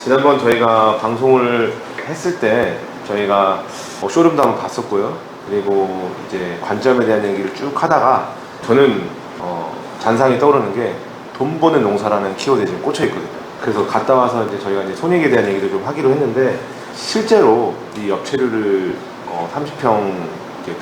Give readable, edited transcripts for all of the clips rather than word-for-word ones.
지난번 저희가 방송을 했을 때 저희가 쇼룸도 한번 봤었고요. 그리고 이제 관점에 대한 얘기를 쭉 하다가 저는 잔상이 떠오르는 게 돈 버는 농사라는 키워드에 지금 꽂혀 있거든요. 그래서 갔다 와서 이제 저희가 이제 손익에 대한 얘기도 좀 하기로 했는데, 실제로 이 엽채류를 30평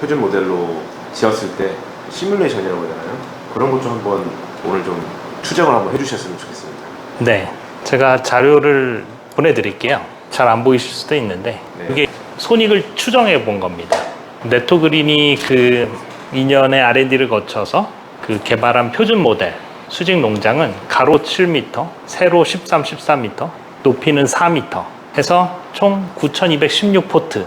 표준 모델로 지었을 때 시뮬레이션이라고 해야 되나요? 그런 것 좀 한번 오늘 좀 추적을 한번 해주셨으면 좋겠습니다. 네, 제가 자료를 보내드릴게요. 잘 안 보이실 수도 있는데 이게 손익을 추정해 본 겁니다. 네토그린이 그 2년의 R&D를 거쳐서 그 개발한 표준 모델 수직 농장은 가로 7m, 세로 13, 14m, 높이는 4m 해서 총 9,216포트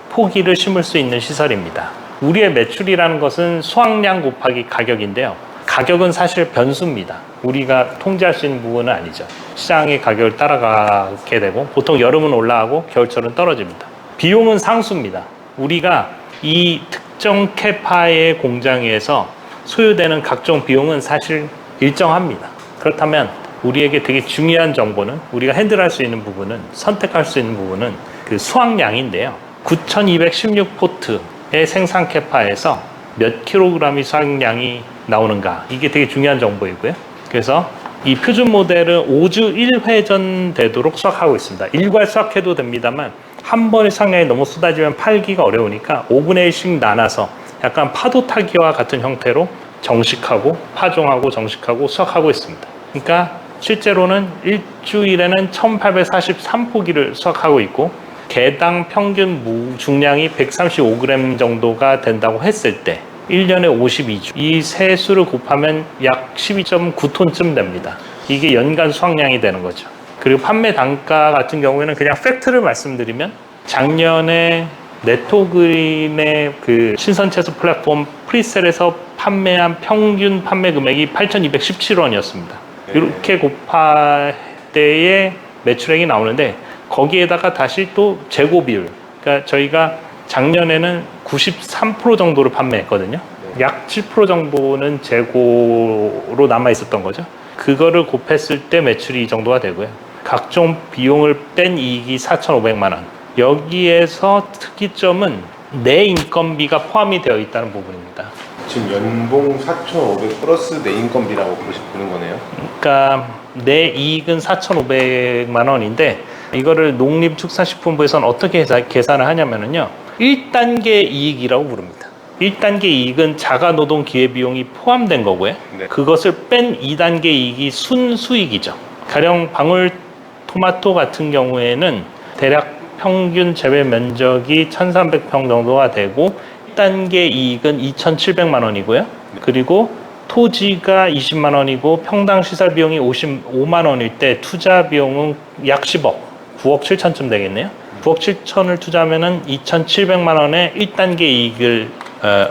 포기를 심을 수 있는 시설입니다. 우리의 매출이라는 것은 수확량 곱하기 가격인데요. 가격은 사실 변수입니다. 우리가 통제할 수 있는 부분은 아니죠. 시장의 가격을 따라가게 되고 보통 여름은 올라가고 겨울철은 떨어집니다. 비용은 상수입니다. 우리가 이 특정 캐파의 공장에서 소요되는 각종 비용은 사실 일정합니다. 그렇다면 우리에게 되게 중요한 정보는, 우리가 핸들할 수 있는 부분은, 선택할 수 있는 부분은 그 수확량인데요. 9,216포트의 생산 캐파에서 몇 킬로그램이 수확량이 나오는가, 이게 되게 중요한 정보이고요. 그래서 이 표준 모델은 5주 1회전 되도록 수확하고 있습니다. 일괄 수확해도 됩니다만 한 번의 수확량이 너무 쏟아지면 팔기가 어려우니까 5분의 1씩 나눠서 약간 파도 타기와 같은 형태로 정식하고 파종하고 정식하고 수확하고 있습니다. 그러니까 실제로는 일주일에는 1843포기를 수확하고 있고, 개당 평균 중량이 135g 정도가 된다고 했을 때 1년에 52주, 이 세 수를 곱하면 약 12.9톤쯤 됩니다. 이게 연간 수확량이 되는 거죠. 그리고 판매 단가 같은 경우에는 그냥 팩트를 말씀드리면, 작년에 네토그린의 그 신선채소 플랫폼 프리셀에서 판매한 평균 판매 금액이 8,217원이었습니다. 이렇게 곱할 때의 매출액이 나오는데, 거기에다가 다시 또 재고 비율, 그러니까 저희가 작년에는 93% 정도를 판매했거든요. 약 7% 정도는 재고로 남아 있었던 거죠. 그거를 곱했을 때 매출이 이 정도가 되고요. 각종 비용을 뺀 이익이 4,500만 원. 여기에서 특이점은 내 인건비가 포함이 되어 있다는 부분입니다. 지금 연봉 4,500 플러스 내 인건비라고 보는 거네요. 그러니까 내 이익은 4,500만 원인데 이거를 농림축산식품부에서는 어떻게 계산을 하냐면요, 1단계 이익이라고 부릅니다. 1단계 이익은 자가노동 기회비용이 포함된 거고요. 네. 그것을 뺀 2단계 이익이 순수익이죠. 가령 방울토마토 같은 경우에는 대략 평균 재배 면적이 1,300평 정도가 되고 1단계 이익은 2,700만 원이고요. 그리고 토지가 20만 원이고 평당 시설 비용이 55만 원일 때 투자 비용은 약 10억, 9억 7천쯤 되겠네요. 9억 7천을 투자하면은 2,700만 원의 1단계 이익을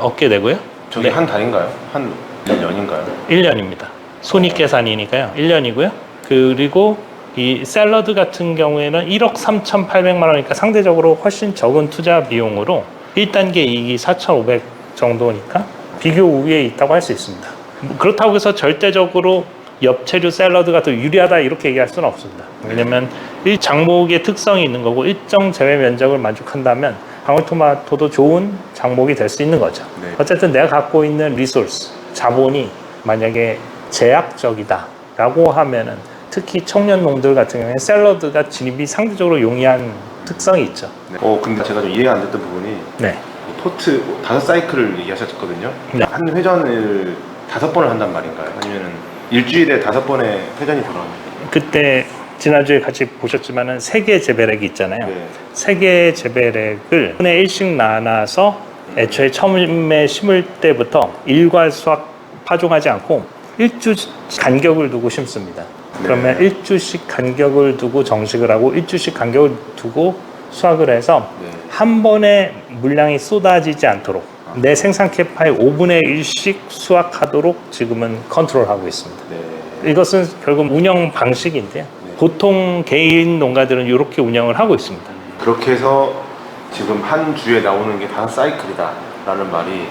얻게 되고요. 저게 한 달인가요? 한 년인가요? 1년입니다. 손익 계산이니까요. 1년이고요. 그리고 이 샐러드 같은 경우에는 1억 3,800만 원이니까 상대적으로 훨씬 적은 투자 비용으로 1단계 이익이 4,500 정도니까 비교 우위에 있다고 할 수 있습니다. 그렇다고 해서 절대적으로 엽채류 샐러드가 더 유리하다 이렇게 얘기할 수는 없습니다. 왜냐면 이 장목의 특성이 있는 거고, 일정 재배 면적을 만족한다면 방울토마토도 좋은 장목이 될 수 있는 거죠. 네. 어쨌든 내가 갖고 있는 리소스, 자본이 만약에 제약적이다 라고 하면은, 특히 청년농들 같은 경우에 샐러드가 진입이 상대적으로 용이한 특성이 있죠. 네. 근데 제가 좀 이해가 안 됐던 부분이, 네. 토트 5사이클을 얘기하셨거든요. 네. 한 회전을 5번을 한단 말인가요? 아니면 일주일에 5번의 회전이 들어갑니까? 그때 지난주에 같이 보셨지만은 세개 재배렉이 있잖아요. 네. 세개 재배렉을 1분의 1씩 나눠서 애초에 처음에 심을 때부터 일괄 수확 파종하지 않고 1주 간격을 두고 심습니다. 그러면 1주씩 간격을 두고 정식을 하고 1주씩 간격을 두고 수확을 해서 한 번에 물량이 쏟아지지 않도록 내 생산 캐파의 5분의 1씩 수확하도록 지금은 컨트롤하고 있습니다. 이것은 결국 운영 방식인데요. 보통 개인 농가들은 이렇게 운영을 하고 있습니다. 그렇게 해서 지금 한 주에 나오는 게 5사이클이다 라는 말이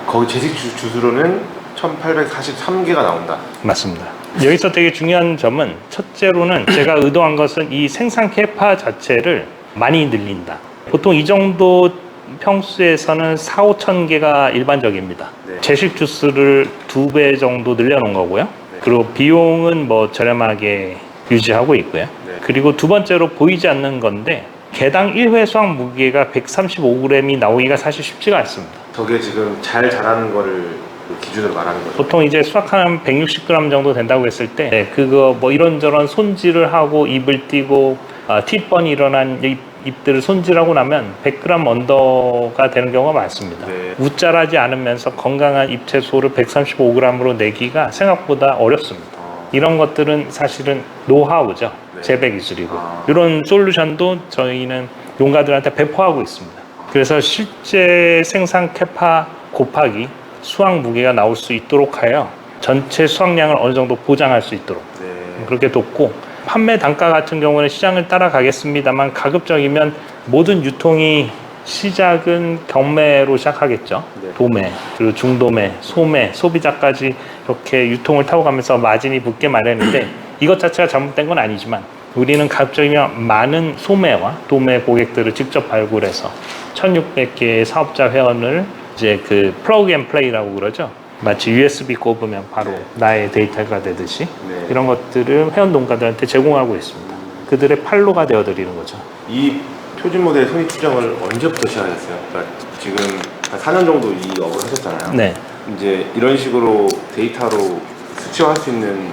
거기 재직 주수로는 1,843개가 나온다. 맞습니다. 여기서 되게 중요한 점은 첫째로는 제가 의도한 것은 이 생산 캐파 자체를 많이 늘린다. 보통 이 정도 평수에서는 4, 5천 개가 일반적입니다. 네. 제식 주스를 2배 정도 늘려놓은 거고요. 네. 그리고 비용은 뭐 저렴하게 유지하고 있고요. 네. 그리고 두 번째로 보이지 않는 건데 개당 1회 수확 무게가 135g이 나오기가 사실 쉽지가 않습니다. 저게 지금 잘 자라는 거를 그 기준으로 말하는 거죠. 보통 이제 수확하면 160g 정도 된다고 했을 때 그거 뭐 이런저런 손질을 하고 잎을 띄고 팁번이 일어난 잎들을 손질하고 나면 100g 언더가 되는 경우가 많습니다. 네. 우짜라지 않으면서 건강한 잎채소를 135g으로 내기가 생각보다 어렵습니다. 이런 것들은 사실은 노하우죠. 네. 재배 기술이고 이런 솔루션도 저희는 농가들한테 배포하고 있습니다. 그래서 실제 생산 캐파 곱하기 수확 무게가 나올 수 있도록 하여 전체 수확량을 어느 정도 보장할 수 있도록 네. 그렇게 돕고 판매 단가 같은 경우는 시장을 따라가겠습니다만 가급적이면 모든 유통이 시작은 경매로 시작하겠죠. 네. 도매, 그리고 중도매, 소매, 소비자까지 이렇게 유통을 타고 가면서 마진이 붙게 마련인데 이것 자체가 잘못된 건 아니지만 우리는 가급적이면 많은 소매와 도매 고객들을 직접 발굴해서 1,600개의 사업자 회원을 이제 그 플러그 앤 플레이라고 그러죠. 마치 USB 꼽으면 바로 네. 나의 데이터가 되듯이 네. 이런 것들을 회원 농가들한테 제공하고 있습니다. 그들의 팔로가 되어드리는 거죠. 이 표준 모델 손익 추정을 언제부터 시작하셨어요? 그러니까 지금 한 4년 정도 이 업을 하셨잖아요. 네. 이제 이런 식으로 데이터로 수치화할 수 있는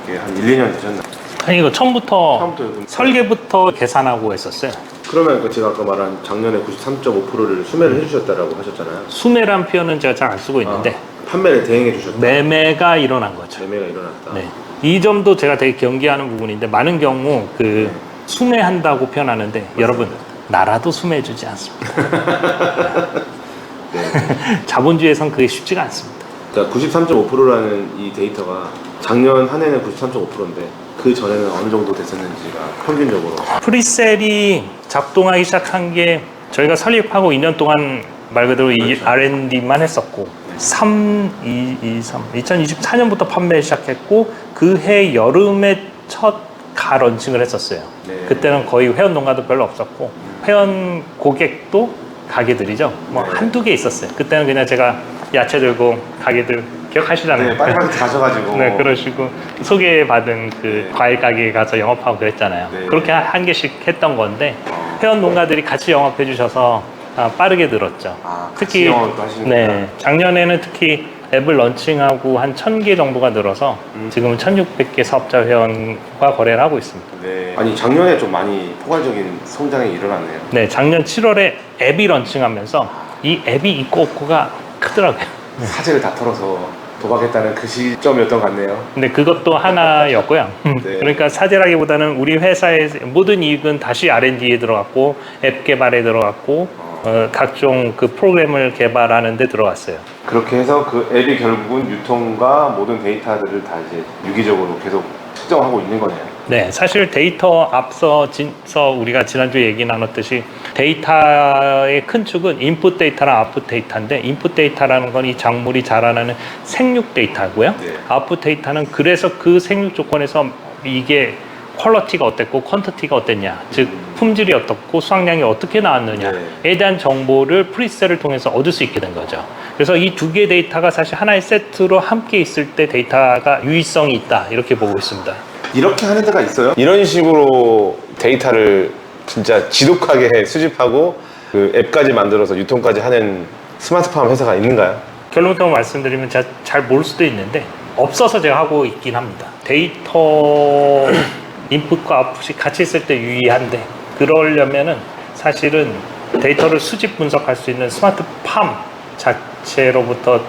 게 한 1, 2년 되셨나요? 아니 이거 처음부터 처음부터 설계부터 계산하고 했었어요. 그러면 그 제가 아까 말한 작년에 93.5%를 수매를 해주셨다라고 하셨잖아요. 수매란 표현은 제가 잘 안 쓰고 있는데 판매를 대행해 주셨다. 매매가 일어난 거죠. 매매가 일어났다. 네. 이 점도 제가 되게 경계하는 부분인데 많은 경우 그 수매한다고 표현하는데 여러분 나라도 수매해주지 않습니다. 네. 자본주의에선 그게 쉽지가 않습니다. 자, 93.5%라는 이 데이터가 작년 한 해는 93.5%인데 그 전에는 어느 정도 됐었는지가 평균적으로. 프리셀이 작동하기 시작한 게 저희가 설립하고 2년 동안 말 그대로 이 그렇죠. R&D만 했었고 2024년부터 판매 시작했고 그 해 여름에 첫 가 런칭을 했었어요. 네. 그때는 거의 회원 농가도 별로 없었고 회원 고객도 가게들이죠. 뭐 네. 한두 개 있었어요. 그때는 그냥 제가 야채 들고 가게들 기억하시잖아요. 네, 빨리빨리 가셔가지고. 네, 그러시고 소개받은 그 네. 과일 가게에 가서 영업하고 그랬잖아요. 네. 그렇게 한 개씩 했던 건데 회원 농가들이 같이 영업해 주셔서 빠르게 늘었죠. 같이 영업도 하시는구나. 네, 작년에는 특히 앱을 런칭하고 한 1,000개 정도가 늘어서 지금은 1,600개 사업자 회원과 거래를 하고 있습니다. 네. 아니 작년에 좀 많이 포괄적인 성장이 일어났네요. 네, 작년 7월에 앱이 런칭하면서 이 앱이 있고 없고가 크더라고요. 사재를 다 털어서 도박했다는 그 시점이었던 것 같네요. 근데 그것도 하나였고요. 네. 그러니까 사재라기보다는 우리 회사의 모든 이익은 다시 R&D에 들어갔고 앱 개발에 들어갔고 각종 그 프로그램을 개발하는 데 들어갔어요. 그렇게 해서 그 앱이 결국은 유통과 모든 데이터들을 다 이제 유기적으로 계속 측정하고 있는 거네요. 네, 사실 데이터 앞서 우리가 지난주에 얘기 나눴듯이 데이터의 큰 축은 인풋 데이터랑 아웃풋 데이터인데 인풋 데이터라는 건 이 작물이 자라나는 생육 데이터고요. 네. 아웃풋 데이터는 그래서 그 생육 조건에서 이게 퀄러티가 어땠고 퀀터티가 어땠냐, 즉 품질이 어떻고 수확량이 어떻게 나왔느냐에 대한 정보를 프리셀을 통해서 얻을 수 있게 된 거죠. 그래서 이 두 개의 데이터가 사실 하나의 세트로 함께 있을 때 데이터가 유의성이 있다 이렇게 보고 있습니다. 이렇게 하는 데가 있어요? 이런 식으로 데이터를 진짜 지독하게 수집하고 그 앱까지 만들어서 유통까지 하는 스마트팜 회사가 있는가요? 결론부터 말씀드리면 제가 잘 모를 수도 있는데 없어서 제가 하고 있긴 합니다. 데이터 인풋과 아웃풋이 같이 있을 때 유의한데 그러려면은 사실은 데이터를 수집 분석할 수 있는 스마트팜 자체로부터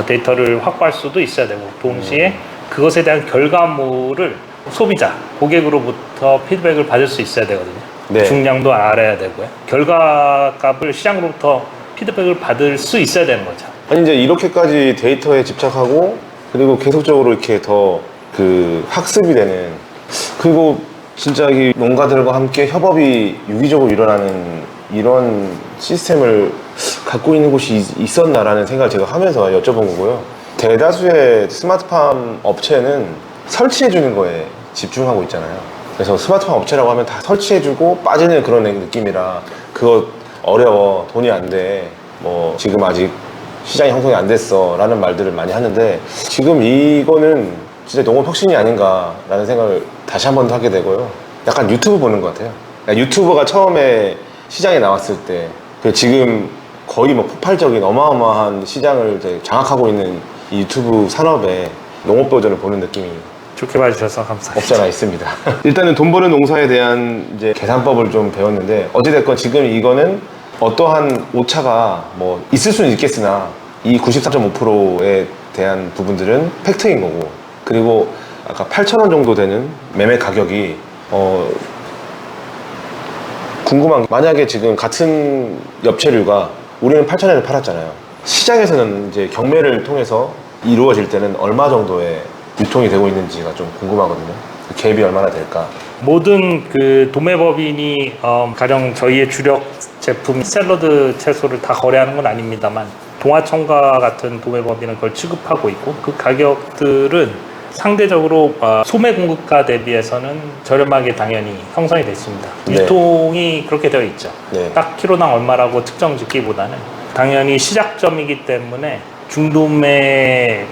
데이터를 확보할 수도 있어야 되고 동시에 그것에 대한 결과물을 소비자, 고객으로부터 피드백을 받을 수 있어야 되거든요. 네. 중량도 알아야 되고요. 결과값을 시장으로부터 피드백을 받을 수 있어야 되는 거죠. 아니 이제 이렇게까지 데이터에 집착하고 그리고 계속적으로 이렇게 더 그 학습이 되는 그리고 진짜 이 농가들과 함께 협업이 유기적으로 일어나는 이런 시스템을 갖고 있는 곳이 있었나라는 생각을 제가 하면서 여쭤본 거고요. 대다수의 스마트팜 업체는 설치해주는 거에 집중하고 있잖아요. 그래서 스마트팜 업체라고 하면 다 설치해주고 빠지는 그런 느낌이라 그거 어려워, 돈이 안 돼, 뭐 지금 아직 시장이 형성이 안 됐어 라는 말들을 많이 하는데 지금 이거는 진짜 농업 혁신이 아닌가라는 생각을 다시 한 번 더 하게 되고요. 약간 유튜브 보는 것 같아요. 그러니까 유튜버가 처음에 시장에 나왔을 때 지금 거의 뭐 폭발적인 어마어마한 시장을 이제 장악하고 있는 이 유튜브 산업에 농업 버전을 보는 느낌이 좋게 봐주셔서 감사합니다. 없지 않아 있습니다. 일단은 돈 버는 농사에 대한 이제 계산법을 좀 배웠는데 어찌됐건 지금 이거는 어떠한 오차가 뭐 있을 수는 있겠으나 이 94.5%에 대한 부분들은 팩트인 거고, 그리고 아까 8,000원 정도 되는 매매 가격이 궁금한 게, 만약에 지금 같은 엽채류가 우리는 8,000원에 팔았잖아요. 시장에서는 이제 경매를 통해서 이루어질 때는 얼마 정도의 유통이 되고 있는지가 좀 궁금하거든요. 그 갭이 얼마나 될까? 모든 그 도매법인이 가령 저희의 주력 제품 샐러드 채소를 다 거래하는 건 아닙니다만 동아청과 같은 도매법인은 그걸 취급하고 있고 그 가격들은 상대적으로 소매 공급가 대비해서는 저렴하게 당연히 형성이 되어 있습니다. 네. 유통이 그렇게 되어 있죠. 네. 딱 키로당 얼마라고 특정 짓기보다는 당연히 시작점이기 때문에 중도매인들이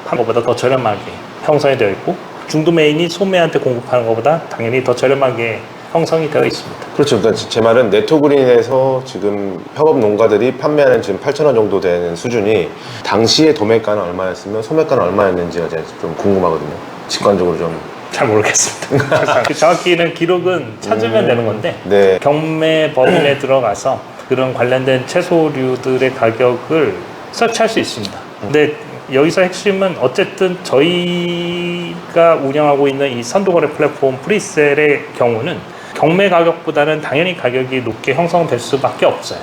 한 것보다 더 저렴하게 형성이 되어 있고 중도매인이 소매한테 공급하는 것보다 당연히 더 저렴하게 형성이 되어 있습니다. 그렇죠. 그러니까 제 말은 네토그린에서 지금 협업 농가들이 판매하는 지금 8,000원 정도 되는 수준이 당시에 도매가는 얼마였으면 소매가는 얼마였는지가 이제 좀 궁금하거든요. 직관적으로 좀. 잘 모르겠습니다. 정확히는 기록은 찾으면 되는 건데 네. 경매 법인에 들어가서 그런 관련된 채소류들의 가격을 서치할 수 있습니다. 근데 여기서 핵심은 어쨌든 저희가 운영하고 있는 이 선도거래 플랫폼 프리셀의 경우는 경매 가격보다는 당연히 가격이 높게 형성될 수밖에 없어요.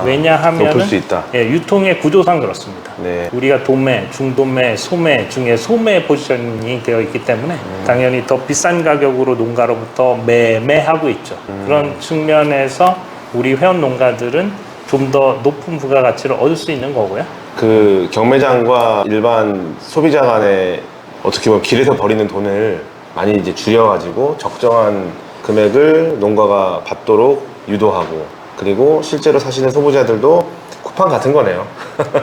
왜냐하면 높을 수 있다. 유통의 구조상 그렇습니다. 네. 우리가 도매, 중도매, 소매 중에 소매 포지셔닝이 되어 있기 때문에 당연히 더 비싼 가격으로 농가로부터 매매하고 있죠. 그런 측면에서 우리 회원 농가들은 좀 더 높은 부가가치를 얻을 수 있는 거고요. 그 경매장과 일반 소비자 간에 어떻게 보면 길에서 버리는 돈을 많이 이제 줄여가지고 적정한 금액을 농가가 받도록 유도하고, 그리고 실제로 사시는 소비자들도 쿠팡 같은 거네요.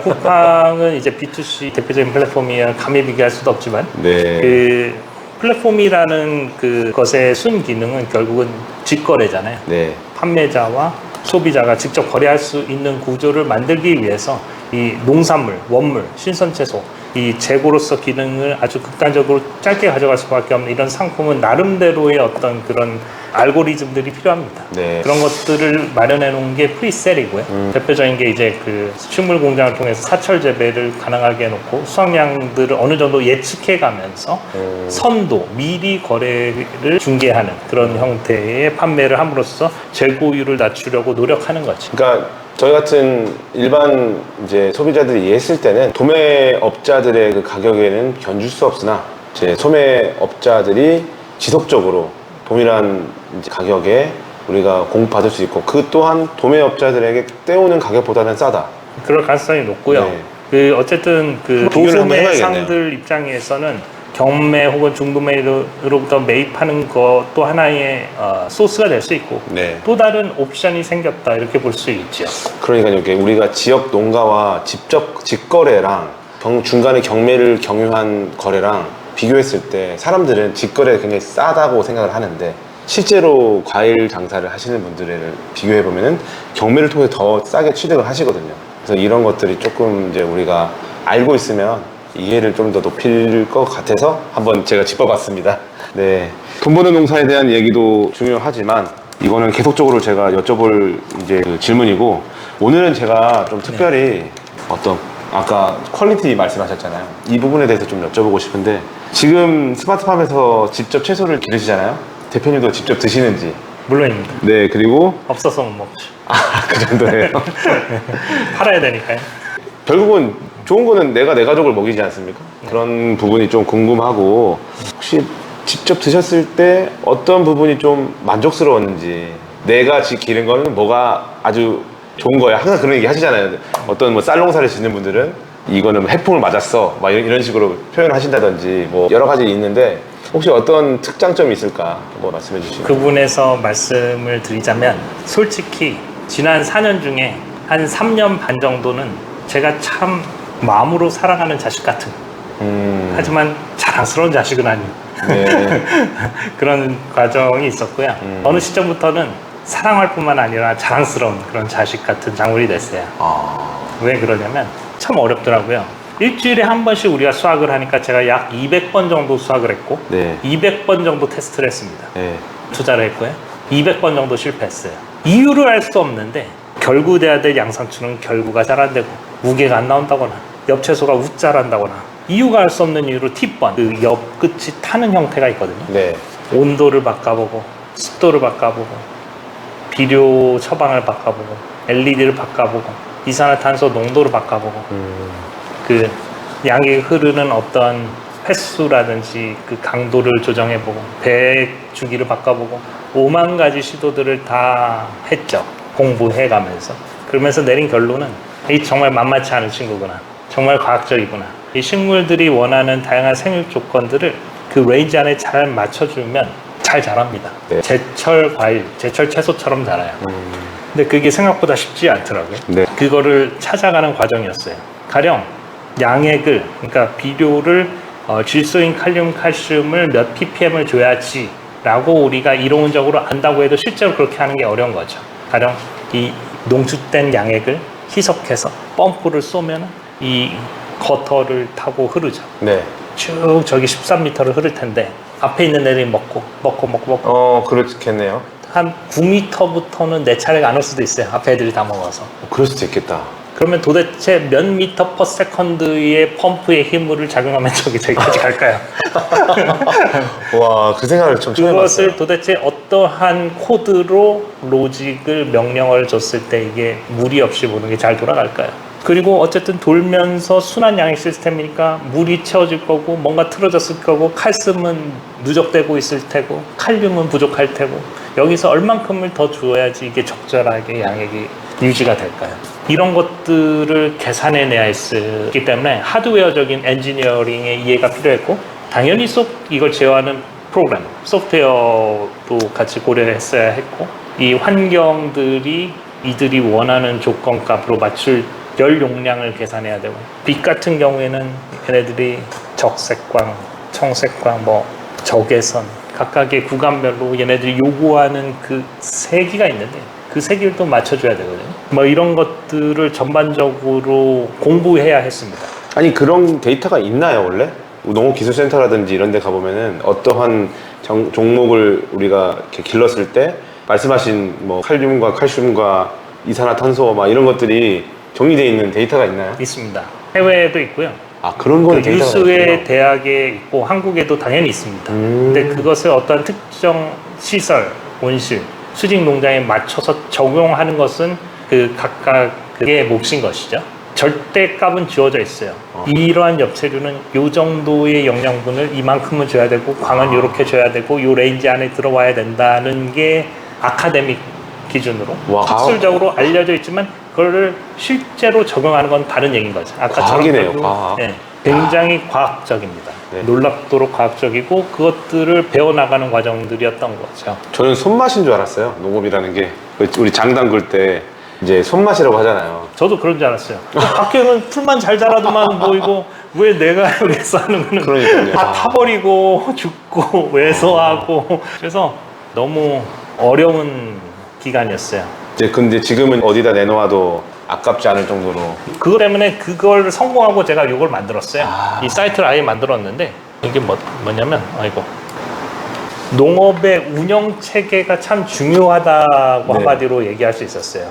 쿠팡은 이제 B2C 대표적인 플랫폼이야 감히 비교할 수도 없지만 네. 그 플랫폼이라는 그것의 순 기능은 결국은 직거래잖아요. 네. 판매자와 소비자가 직접 거래할 수 있는 구조를 만들기 위해서 이 농산물, 원물, 신선채소 이 재고로서 기능을 아주 극단적으로 짧게 가져갈 수밖에 없는 이런 상품은 나름대로의 어떤 그런 알고리즘들이 필요합니다. 네. 그런 것들을 마련해 놓은 게 프리셀이고요. 대표적인 게 이제 그 식물 공장을 통해서 사철 재배를 가능하게 해놓고 수확량들을 어느 정도 예측해 가면서 선도, 미리 거래를 중개하는 그런 형태의 판매를 함으로써 재고율을 낮추려고 노력하는 거죠. 그러니까 저희 같은 일반 이제 소비자들이 이해했을 때는 도매업자들의 그 가격에는 견줄 수 없으나 이제 소매업자들이 지속적으로 동일한 이제 가격에 우리가 공급받을 수 있고 그 또한 도매업자들에게 떼오는 가격보다는 싸다. 그럴 가능성이 높고요. 네. 그 어쨌든 그 비교를 한번 해봐야겠네요. 도소매상들 입장에서는 경매 혹은 중도매로부터 매입하는 것도 하나의 소스가 될 수 있고 네. 또 다른 옵션이 생겼다 이렇게 볼 수 있죠. 그러니까 이게 우리가 지역 농가와 직접 직거래랑 중간에 경매를 경유한 거래랑 비교했을 때 사람들은 직거래가 굉장히 싸다고 생각을 하는데 실제로 과일 장사를 하시는 분들을 비교해 보면은 경매를 통해 더 싸게 취득을 하시거든요. 그래서 이런 것들이 조금 이제 우리가 알고 있으면 이해를 좀 더 높일 것 같아서 한번 제가 짚어봤습니다. 네. 돈 버는 농사에 대한 얘기도 중요하지만 이거는 계속적으로 제가 여쭤볼 이제 그 질문이고, 오늘은 제가 좀 특별히 어떤 아까 퀄리티 말씀하셨잖아요. 이 부분에 대해서 좀 여쭤보고 싶은데, 지금 스마트팜에서 직접 채소를 기르시잖아요. 대표님도 직접 드시는지. 물론입니다. 네, 그리고 없어서 못 먹죠. 그 정도예요. 팔아야 되니까요. 결국은 좋은 거는 내가 내 가족을 먹이지 않습니까? 그런 부분이 좀 궁금하고, 혹시 직접 드셨을 때 어떤 부분이 좀 만족스러웠는지, 내가 기른 거는 뭐가 아주 좋은 거야. 항상 그런 얘기 하시잖아요. 어떤 뭐 쌀농사를 짓는 분들은 이거는 해풍을 맞았어 막 이런 식으로 표현하신다든지 뭐 여러 가지 있는데 혹시 어떤 특장점이 있을까 뭐 말씀해 주시면. 그 부분에서 말씀을 드리자면 솔직히 지난 4년 중에 한 3년 반 정도는 제가 참 마음으로 사랑하는 자식 같은 하지만 자랑스러운 자식은 아닌 네. 그런 과정이 있었고요. 어느 시점부터는 사랑할 뿐만 아니라 자랑스러운 그런 자식 같은 작물이 됐어요. 왜 그러냐면 참 어렵더라고요. 일주일에 한 번씩 우리가 수확을 하니까 제가 약 200번 정도 수확을 했고 네. 200번 정도 테스트를 했습니다. 네. 투자를 했고요. 200번 정도 실패했어요. 이유를 알 수 없는데 결구돼야 될 양상추는 결구가 잘 안 되고 무게가 안 나온다거나 엽채소가 우짜란다거나 이유가 알 수 없는 이유로 T번 그 옆 끝이 타는 형태가 있거든요. 네. 온도를 바꿔보고 습도를 바꿔보고 비료 처방을 바꿔보고 LED를 바꿔보고 이산화탄소 농도를 바꿔보고 그 양이 흐르는 어떤 횟수라든지 그 강도를 조정해보고 배 주기를 바꿔보고 5만 가지 시도들을 다 했죠. 공부해가면서. 그러면서 내린 결론은 이 정말 만만치 않은 친구구나. 정말 과학적이구나. 이 식물들이 원하는 다양한 생육 조건들을 그 레인지 안에 잘 맞춰주면 잘 자랍니다. 네. 제철 과일, 제철 채소처럼 자라요. 근데 그게 생각보다 쉽지 않더라고요. 네. 그거를 찾아가는 과정이었어요. 가령 양액을, 그러니까 비료를 질소인 칼륨, 칼슘을 몇 ppm을 줘야지 라고 우리가 이론적으로 안다고 해도 실제로 그렇게 하는 게 어려운 거죠. 가령 이 농축된 양액을 희석해서 펌프를 쏘면 이 거터를 타고 흐르죠. 네. 쭉 저기 13m를 흐를 텐데 앞에 있는 애들이 먹고 그렇겠네요. 한 9m부터는 내 차례가 안 올 수도 있어요. 앞에 애들이 다 먹어서. 그럴 수도 있겠다. 그러면 도대체 몇 미터 퍼 세컨드의 펌프의 힘을 작용하면 저기까지 갈까요? 와, 그 생각을 좀 처음 그것을 해봤어요. 도대체 어떠한 코드로 로직을 명령을 줬을 때 이게 무리 없이 모든 게 잘 돌아갈까요? 그리고 어쨌든 돌면서 순환 양액 시스템이니까 물이 채워질 거고 뭔가 틀어졌을 거고 칼슘은 누적되고 있을 테고 칼륨은 부족할 테고 여기서 얼만큼을 더 줘야지 이게 적절하게 양액이 유지가 될까요? 이런 것들을 계산해내야 했기 때문에 하드웨어적인 엔지니어링의 이해가 필요했고 당연히 이걸 제어하는 프로그램, 소프트웨어도 같이 고려했어야 했고 이 환경들이 이들이 원하는 조건값으로 맞출 열 용량을 계산해야 되고 빛 같은 경우에는 얘네들이 적색광, 청색광, 뭐 적외선 각각의 구간별로 얘네들이 요구하는 그 세기가 있는데 그 세기를 또 맞춰줘야 되거든요. 뭐 이런 것들을 전반적으로 공부해야 했습니다. 아니, 그런 데이터가 있나요, 원래? 농업기술센터라든지 이런 데 가보면은 어떠한 종목을 우리가 이렇게 길렀을 때 말씀하신 뭐 칼륨과 칼슘과 이산화탄소 막 이런 것들이 정리되어 있는 데이터가 있나요? 있습니다. 해외에도 있고요. 아, 그런 거는 그 데이터가 유수의 있군요. 대학에 있고 한국에도 당연히 있습니다. 근데 그것을 어떤 특정 시설, 온실, 수직 농장에 맞춰서 적용하는 것은 그 각각의 몫인 것이죠. 절대값은 주어져 있어요. 이러한 엽채류는 이 정도의 영양분을 이만큼은 줘야 되고 광은 이렇게 줘야 되고 이 레인지 안에 들어와야 된다는 게 아카데믹 기준으로 와, 학술적으로 알려져 있지만 그거를 실제로 적용하는 건 다른 얘기인 거죠. 과학이네요, 과학. 네, 굉장히 과학적입니다. 네. 놀랍도록 과학적이고 그것들을 배워나가는 과정들이었던 거죠. 저는 손맛인 줄 알았어요. 농업이라는 게 우리 장 담글 때 이제 손맛이라고 하잖아요. 저도 그런 줄 알았어요. 밖에는 풀만 잘 자라도만 보이고 왜 내가 여기서 하는 거는 그러니까요. 다 타버리고 죽고 왜소하고 그래서 너무 어려운 기간이었어요. 이제 근데 지금은 어디다 내놓아도 아깝지 않을 정도로. 그것 때문에 그걸 성공하고 제가 이걸 만들었어요. 이 사이트를 아예 만들었는데 이게 뭐냐면 농업의 운영 체계가 참 중요하다고 네. 한마디로 얘기할 수 있었어요.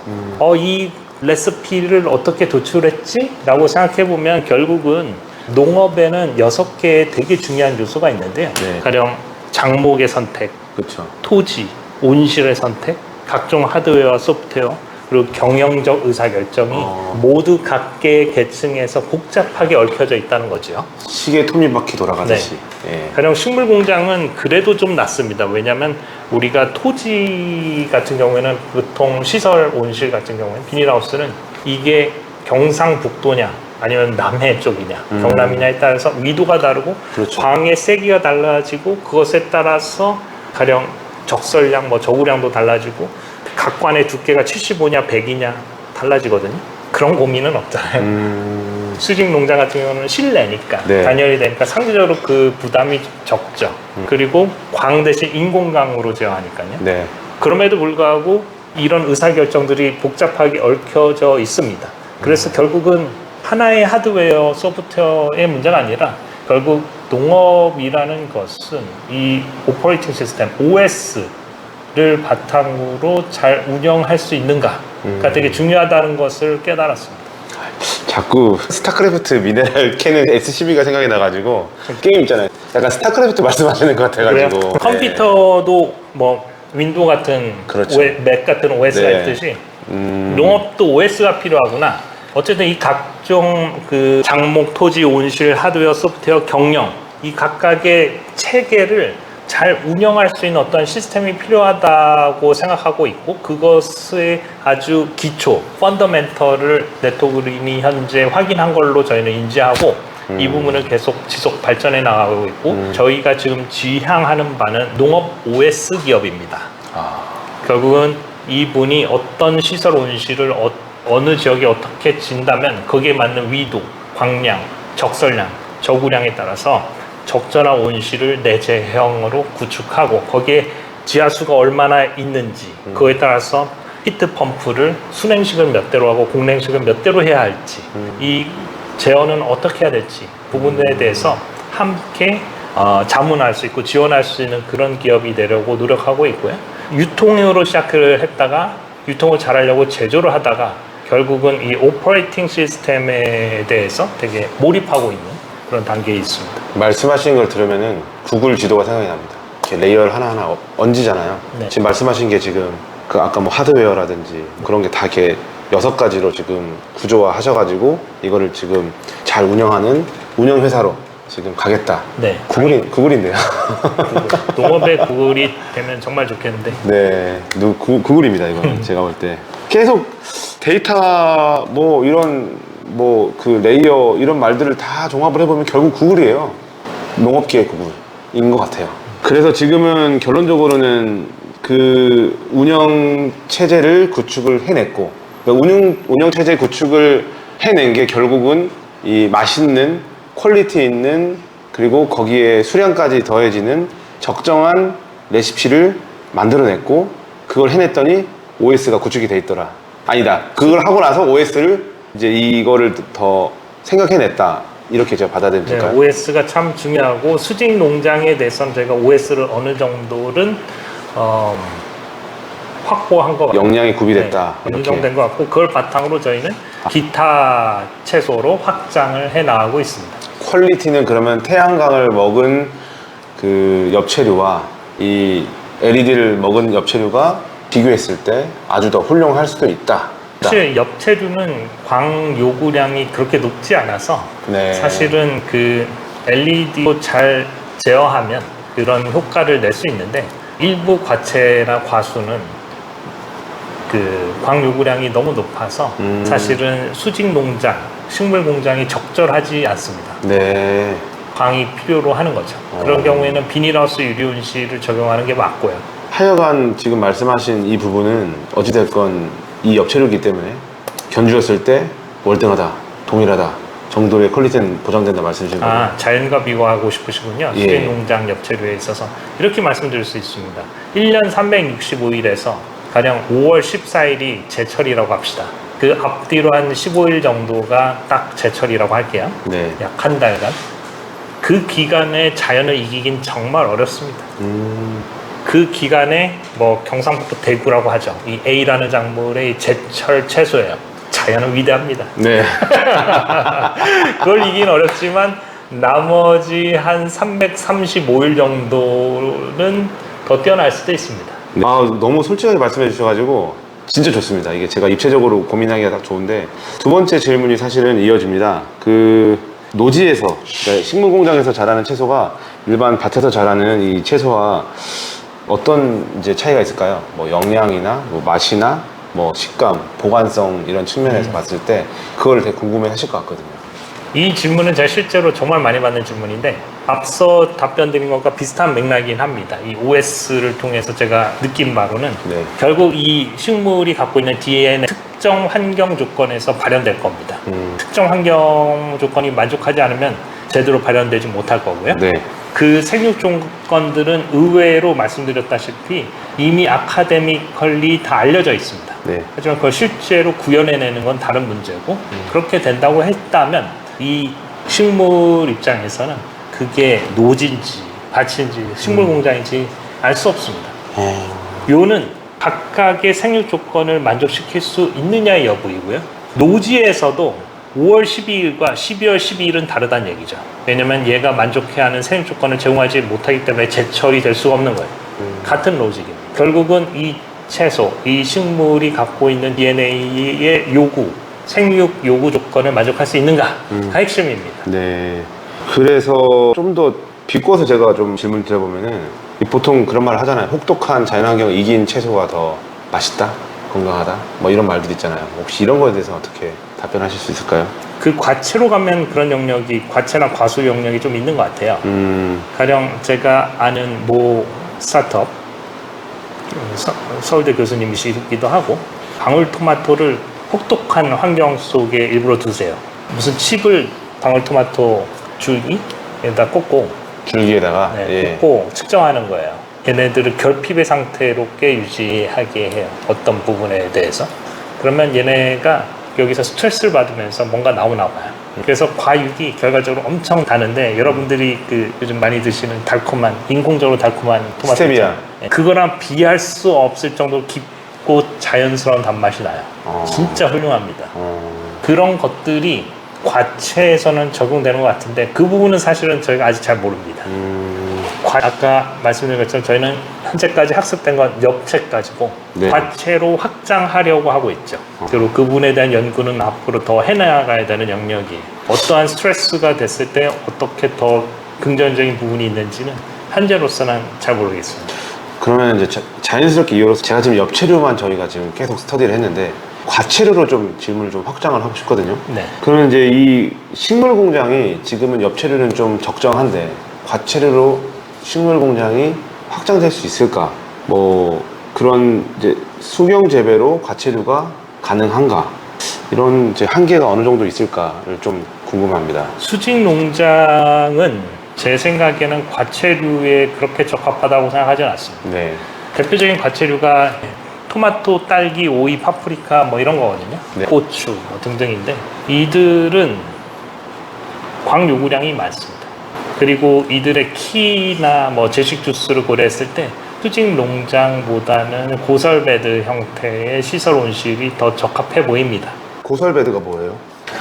이 레시피를 어떻게 도출했지? 라고 생각해 보면 결국은 농업에는 6개의 되게 중요한 요소가 있는데요. 네. 가령 장목의 선택, 그렇죠. 토지, 온실의 선택, 각종 하드웨어와 소프트웨어, 그리고 경영적 의사결정이 모두 각계의 계층에서 복잡하게 얽혀져 있다는 거죠. 시계 톱니바퀴 돌아가듯이. 예. 가령 식물 공장은 그래도 좀 낫습니다. 왜냐하면 우리가 토지 같은 경우에는 보통 시설 온실 같은 경우에는 비닐하우스는 이게 경상북도냐 아니면 남해 쪽이냐, 경남이냐에 따라서 위도가 다르고 그렇죠. 광의 세기가 달라지고 그것에 따라서 가령 적설량, 뭐 저구량도 달라지고 각 관의 두께가 75냐, 100이냐 달라지거든요. 그런 고민은 없잖아요. 수직 농장 같은 경우는 실내니까 네. 단열이 되니까 상대적으로 그 부담이 적죠. 그리고 광 대신 인공광으로 제어하니까요. 네. 그럼에도 불구하고 이런 의사결정들이 복잡하게 얽혀져 있습니다. 그래서 결국은 하나의 하드웨어, 소프트웨어의 문제가 아니라 결국 농업이라는 것은 이 오퍼레이팅 시스템, OS를 바탕으로 잘 운영할 수 있는가가 되게 중요하다는 것을 깨달았습니다. 자꾸 스타크래프트 미네랄 캐는 SCB가 생각이 나가지고 게임 있잖아요. 약간 스타크래프트 말씀하시는 것 같아가지고. 그래요? 컴퓨터도 뭐 윈도우 같은 그렇죠. 맥 같은 OS가 네. 있듯이 농업도 OS가 필요하구나. 어쨌든 이 각종 그 장목, 토지, 온실, 하드웨어, 소프트웨어, 경영 이 각각의 체계를 잘 운영할 수 있는 어떤 시스템이 필요하다고 생각하고 있고 그것의 아주 기초, 펀더멘털을 네트워크그린이 현재 확인한 걸로 저희는 인지하고 이 부분을 계속 지속 발전해 나가고 있고 저희가 지금 지향하는 바는 농업 OS 기업입니다. 결국은 이분이 어떤 시설 온실을 어느 지역에 어떻게 진다면 거기에 맞는 위도, 광량, 적설량, 저구량에 따라서 적절한 온실을 내재형으로 구축하고 거기에 지하수가 얼마나 있는지 그거에 따라서 히트 펌프를 순행식을 몇 대로 하고 공냉식을 몇 대로 해야 할지 이 제어는 어떻게 해야 될지 부분에 대해서 함께 자문할 수 있고 지원할 수 있는 그런 기업이 되려고 노력하고 있고요. 유통으로 시작을 했다가 유통을 잘하려고 제조를 하다가 결국은 이 오퍼레이팅 시스템에 대해서 되게 몰입하고 있는 그런 단계에 있습니다. 말씀하시는 걸 들으면은 구글 지도가 생각이 납니다. 이렇게 레이어를 하나하나 얹이잖아요. 네. 지금 말씀하신 게 지금 그 아까 뭐 하드웨어라든지 그런 게 다 이렇게 6가지로 지금 구조화 하셔가지고 이거를 지금 잘 운영하는 운영회사로 지금 가겠다. 네. 구글인데요. 농업의 구글이 되면 정말 좋겠는데 네, 구글입니다 이거는 제가 볼 때 계속 데이터 뭐 이런 뭐 그 레이어 이런 말들을 다 종합을 해보면 결국 구글이에요. 농업계의 구글인 것 같아요. 그래서 지금은 결론적으로는 그 운영 체제를 구축을 해냈고 그러니까 운영 체제 구축을 해낸 게 결국은 이 맛있는 퀄리티 있는 그리고 거기에 수량까지 더해지는 적정한 레시피를 만들어냈고 그걸 해냈더니 OS가 구축이 돼 있더라. 아니다. 그걸 하고 나서 OS를 이제 이거를 더 생각해냈다. 이렇게 제가 받아들이면 네, 될까요? OS가 참 중요하고 수직 농장에 대해서는 저희가 OS를 어느 정도는 확보한 것 같아요. 역량이 구비됐다. 어느 이렇게. 정도 된 것 같고 그걸 바탕으로 저희는 기타 채소로 확장을 해 나가고 있습니다. 퀄리티는 그러면 태양광을 먹은 그 엽채류와 이 LED를 먹은 엽채류가 비교했을 때 아주 더 훌륭할 수도 있다. 사실 엽채류는 광 요구량이 그렇게 높지 않아서 네. 사실은 그 LED로 잘 제어하면 그런 효과를 낼 수 있는데 일부 과채나 과수는 그 광 요구량이 너무 높아서 사실은 수직 농장, 식물 공장이 적절하지 않습니다. 네. 광이 필요로 하는 거죠. 그런 경우에는 비닐하우스 유리온실을 적용하는 게 맞고요. 하여간 지금 말씀하신 이 부분은 어찌됐건 이 엽채류이기 때문에 견주었을 때 월등하다, 동일하다 정도의 퀄리티는 보장된다 말씀이신 거예요. 자연과 비교하고 싶으시군요. 예. 수직 농장 엽채류에 있어서 이렇게 말씀드릴 수 있습니다. 1년 365일에서 가령 5월 14일이 제철이라고 합시다. 그 앞뒤로 한 15일 정도가 딱 제철이라고 할게요. 네. 약 한 달간. 그 기간에 자연을 이기긴 정말 어렵습니다. 그 기간에 뭐 경상북도 대구라고 하죠. 이 A라는 작물의 제철 채소예요. 자연은 위대합니다. 네. 그걸 이긴 어렵지만 나머지 한 335일 정도는 더 뛰어날 수도 있습니다. 아, 너무 솔직하게 말씀해 주셔가지고 진짜 좋습니다. 이게 제가 입체적으로 고민하기가 딱 좋은데 두 번째 질문이 사실은 이어집니다. 그 노지에서 그러니까 식물 공장에서 자라는 채소가 일반 밭에서 자라는 이 채소와 어떤 이제 차이가 있을까요? 뭐 영양이나 뭐 맛이나 뭐 식감, 보관성 이런 측면에서 봤을 때 그걸 되게 궁금해 하실 것 같거든요. 이 질문은 제가 실제로 정말 많이 받는 질문인데 앞서 답변 드린 것과 비슷한 맥락이긴 합니다. 이 OS를 통해서 제가 느낀 바로는 네. 결국 이 식물이 갖고 있는 DNA 특정 환경 조건에서 발현될 겁니다. 특정 환경 조건이 만족하지 않으면 제대로 발현되지 못할 거고요. 네. 그 생육 조건들은 의외로 말씀드렸다시피 이미 아카데미컬리 다 알려져 있습니다. 네. 하지만 그걸 실제로 구현해내는 건 다른 문제고 그렇게 된다고 했다면 이 식물 입장에서는 그게 노지인지 밭인지 식물 공장인지 알 수 없습니다. 요는 각각의 생육 조건을 만족시킬 수 있느냐의 여부이고요. 노지에서도 5월 12일과 12월 12일은 다르다는 얘기죠. 왜냐면 얘가 만족해하는 생육 조건을 제공하지 못하기 때문에 제철이 될 수가 없는 거예요. 같은 로직입니다. 결국은 이 채소, 이 식물이 갖고 있는 DNA의 요구, 생육 요구 조건을 만족할 수 있는가가 핵심입니다. 네. 그래서 좀 더 비꼬아서 제가 좀 질문 드려보면은 보통 그런 말 하잖아요. 혹독한 자연환경을 이긴 채소가 더 맛있다, 건강하다, 뭐 이런 말들 있잖아요. 혹시 이런 거에 대해서 어떻게 답변하실 수 있을까요? 그 과채로 가면 그런 영역이 과채나 과수 영역이 좀 있는 것 같아요. 가령 제가 아는 모 스타트업 서울대 교수님이시기도 하고 방울토마토를 혹독한 환경 속에 일부러 두세요. 무슨 칩을 방울토마토 줄기에다 꽂고 줄기에다가 꽂고 측정하는 거예요. 얘네들을 결핍의 상태로 꽤 유지하게 해요. 어떤 부분에 대해서. 그러면 얘네가 여기서 스트레스를 받으면서 뭔가 나오나 봐요. 그래서 과육이 결과적으로 엄청 다는데 여러분들이 그 요즘 많이 드시는 달콤한 인공적으로 달콤한 토마토 스테비아. 그거랑 비할 수 없을 정도로 깊고 자연스러운 단맛이 나요. 진짜 훌륭합니다. 그런 것들이 과채에서는 적용되는 것 같은데 그 부분은 사실은 저희가 아직 잘 모릅니다. 아까 말씀드린 것처럼 저희는 현재까지 학습된 건 엽채까지고 네. 과채로 확장하려고 하고 있죠. 그리고 그 부분에 대한 연구는 앞으로 더 해나가야 되는 영역이에요. 어떠한 스트레스가 됐을 때 어떻게 더 긍정적인 부분이 있는지는 현재로서는 잘 모르겠습니다. 그러면 이제 자연스럽게 이어서 제가 지금 엽채류만 저희가 지금 계속 스터디를 했는데 과채류로 좀 질문을 좀 확장을 하고 싶거든요. 네. 그러면 이제 이 식물 공장이 지금은 엽채류는 좀 적정한데 과채류로 식물 공장이 확장될 수 있을까? 뭐 그런 이제 수경 재배로 과채류가 가능한가? 이런 이제 한계가 어느 정도 있을까를 좀 궁금합니다. 수직 농장은 제 생각에는 과채류에 그렇게 적합하다고 생각하지는 않습니다. 네. 대표적인 과채류가 토마토, 딸기, 오이, 파프리카 뭐 이런 거거든요. 네. 고추 뭐 등등인데 이들은 광 요구량이 많습니다. 그리고 이들의 키나 뭐 제식 주스를 고려했을 때 수직 농장보다는 고설베드 형태의 시설 온실이 더 적합해 보입니다. 고설베드가 뭐예요?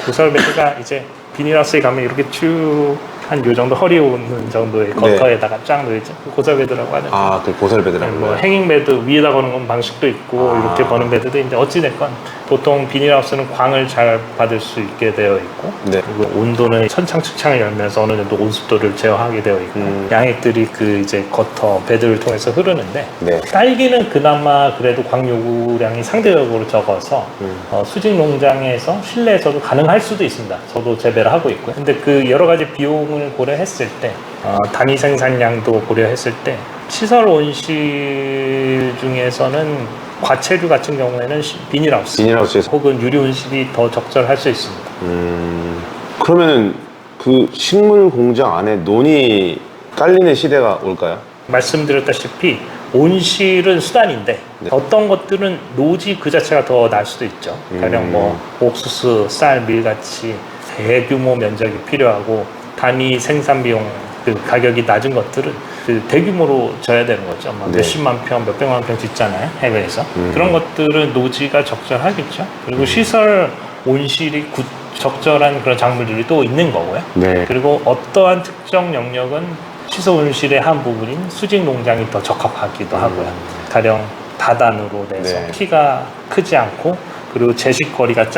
고설베드가 이제 비닐하우스에 가면 이렇게 쭉 한 요 정도 허리 오는 정도의 겉터에다가 쫙 놓여있죠. 고설베드라고 하는. 아, 그 고설베드라고요? 뭐 행잉베드 위에다 거는 건 방식도 있고 이렇게 거는 베드도 있는데 어찌됐건 보통 비닐하우스는 광을 잘 받을 수 있게 되어 있고 네. 그리고 온도는 천창측창을 열면서 어느 정도 온습도를 제어하게 되어 있고 양액들이 그 이제 겉터 베드를 통해서 흐르는데 네. 딸기는 그나마 그래도 광 요구량이 상대적으로 적어서 수직 농장에서 실내에서도 가능할 수도 있습니다. 저도 재배를 하고 있고요. 근데 그 여러 가지 비용을 고려했을 때 단위 생산량도 고려했을 때 시설 온실 중에서는 과채류 같은 경우에는 비닐하우스에서 혹은 유리 온실이 더 적절할 수 있습니다. 그러면 그 식물 공장 안에 논이 깔리는 시대가 올까요? 말씀드렸다시피 온실은 수단인데 네. 어떤 것들은 노지 그 자체가 더 날 수도 있죠. 가령 뭐 옥수수, 쌀, 밀같이 대규모 면적이 필요하고 단위 생산 비용 그 가격이 낮은 것들은 그 대규모로 져야 되는 거죠. 막 네. 몇십만 평, 몇백만 평 짓잖아요. 해외에서. 그런 것들은 노지가 적절하겠죠. 그리고 시설 온실이 적절한 그런 작물들이 또 있는 거고요. 네. 그리고 어떠한 특정 영역은 시설 온실의 한 부분인 수직 농장이 더 적합하기도 하고요. 가령 다단으로 돼서 네. 키가 크지 않고 그리고 제식거리가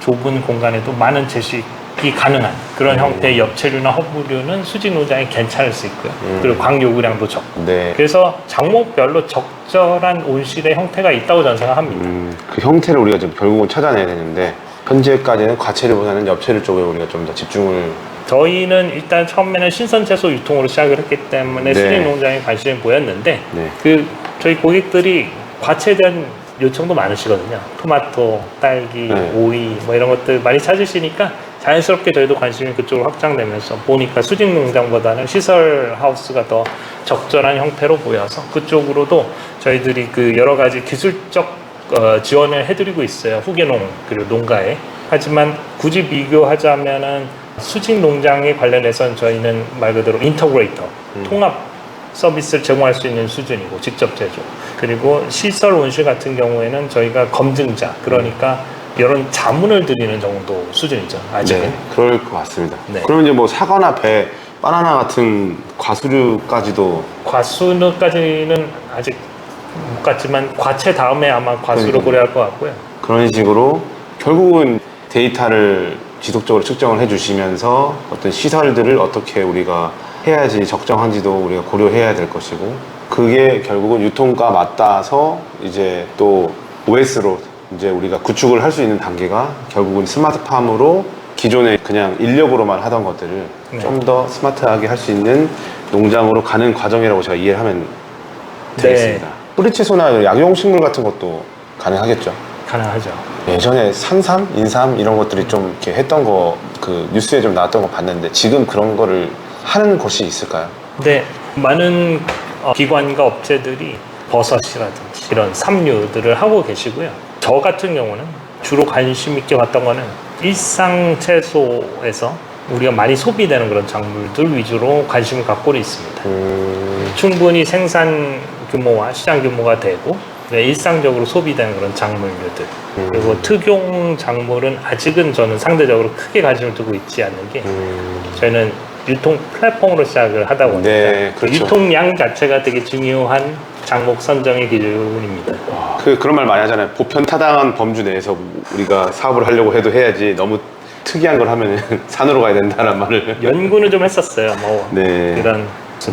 좁은 공간에도 많은 제식이 가능한 그런 형태의 엽채류나 허브류는 수직 농장이 괜찮을 수 있고요. 그리고 광 요구량도 적고. 네. 그래서 작목별로 적절한 온실의 형태가 있다고 저는 생각합니다. 그 형태를 우리가 지금 결국은 찾아내야 되는데 현재까지는 과체류보다는 엽체류 쪽에 우리가 좀 더 집중을. 저희는 일단 처음에는 신선 채소 유통으로 시작을 했기 때문에 네. 수입 농장에 관심이 보였는데 네. 저희 고객들이 과체에 대한 요청도 많으시거든요. 토마토, 딸기, 네. 오이 뭐 이런 것들 많이 찾으시니까 자연스럽게 저희도 관심이 그쪽으로 확장되면서 보니까 수직 농장보다는 시설 하우스가 더 적절한 형태로 보여서 그쪽으로도 저희들이 그 여러 가지 기술적 지원을 해드리고 있어요. 후계농 그리고 농가에. 하지만 굳이 비교하자면은 수직 농장에 관련해서는 저희는 말 그대로 인터그레이터, 통합 서비스를 제공할 수 있는 수준이고 직접 제조. 그리고 시설 온실 같은 경우에는 저희가 검증자, 그러니까 이런 자문을 드리는 정도 수준이죠. 아직은. 네, 그럴 것 같습니다. 네. 그러면 이제 뭐 사과나 배, 바나나 같은 과수류까지도. 과수까지는 아직 못 갔지만 과채 다음에 아마 과수로 고려할 것 같고요. 그런 식으로 결국은 데이터를 지속적으로 측정을 해주시면서 어떤 시설들을 어떻게 우리가 해야지 적정한지도 우리가 고려해야 될 것이고, 그게 결국은 유통과 맞닿아서 이제 또 OS로 이제 우리가 구축을 할 수 있는 단계가 결국은 스마트팜으로 기존에 그냥 인력으로만 하던 것들을 네. 좀 더 스마트하게 할 수 있는 농장으로 가는 과정이라고 제가 이해를 하면 되겠습니다. 뿌리채소나 약용식물 같은 것도 가능하겠죠? 가능하죠. 예전에 산삼, 인삼 이런 것들이 좀 이렇게 했던 거, 그 뉴스에 좀 나왔던 거 봤는데 지금 그런 거를 하는 곳이 있을까요? 근데 많은 기관과 업체들이 버섯이라든지 이런 삼류들을 하고 계시고요. 저 같은 경우는 주로 관심 있게 봤던 거는 일상 채소에서 우리가 많이 소비되는 그런 작물들 위주로 관심을 갖고 있습니다. 충분히 생산 규모와 시장 규모가 되고 일상적으로 소비되는 그런 작물류들, 그리고 특용 작물은 아직은 저는 상대적으로 크게 관심을 두고 있지 않는 게 저희는 유통 플랫폼으로 시작을 하다 보니까 네, 그렇죠. 유통량 자체가 되게 중요한 장목 선정의 기준입니다. 그런 말 많이 하잖아요. 보편타당한 범주 내에서 우리가 사업을 하려고 해도 해야지 너무 특이한 걸 하면 산으로 가야 된다는 말을. 연구는 좀 했었어요. 뭐 네. 이런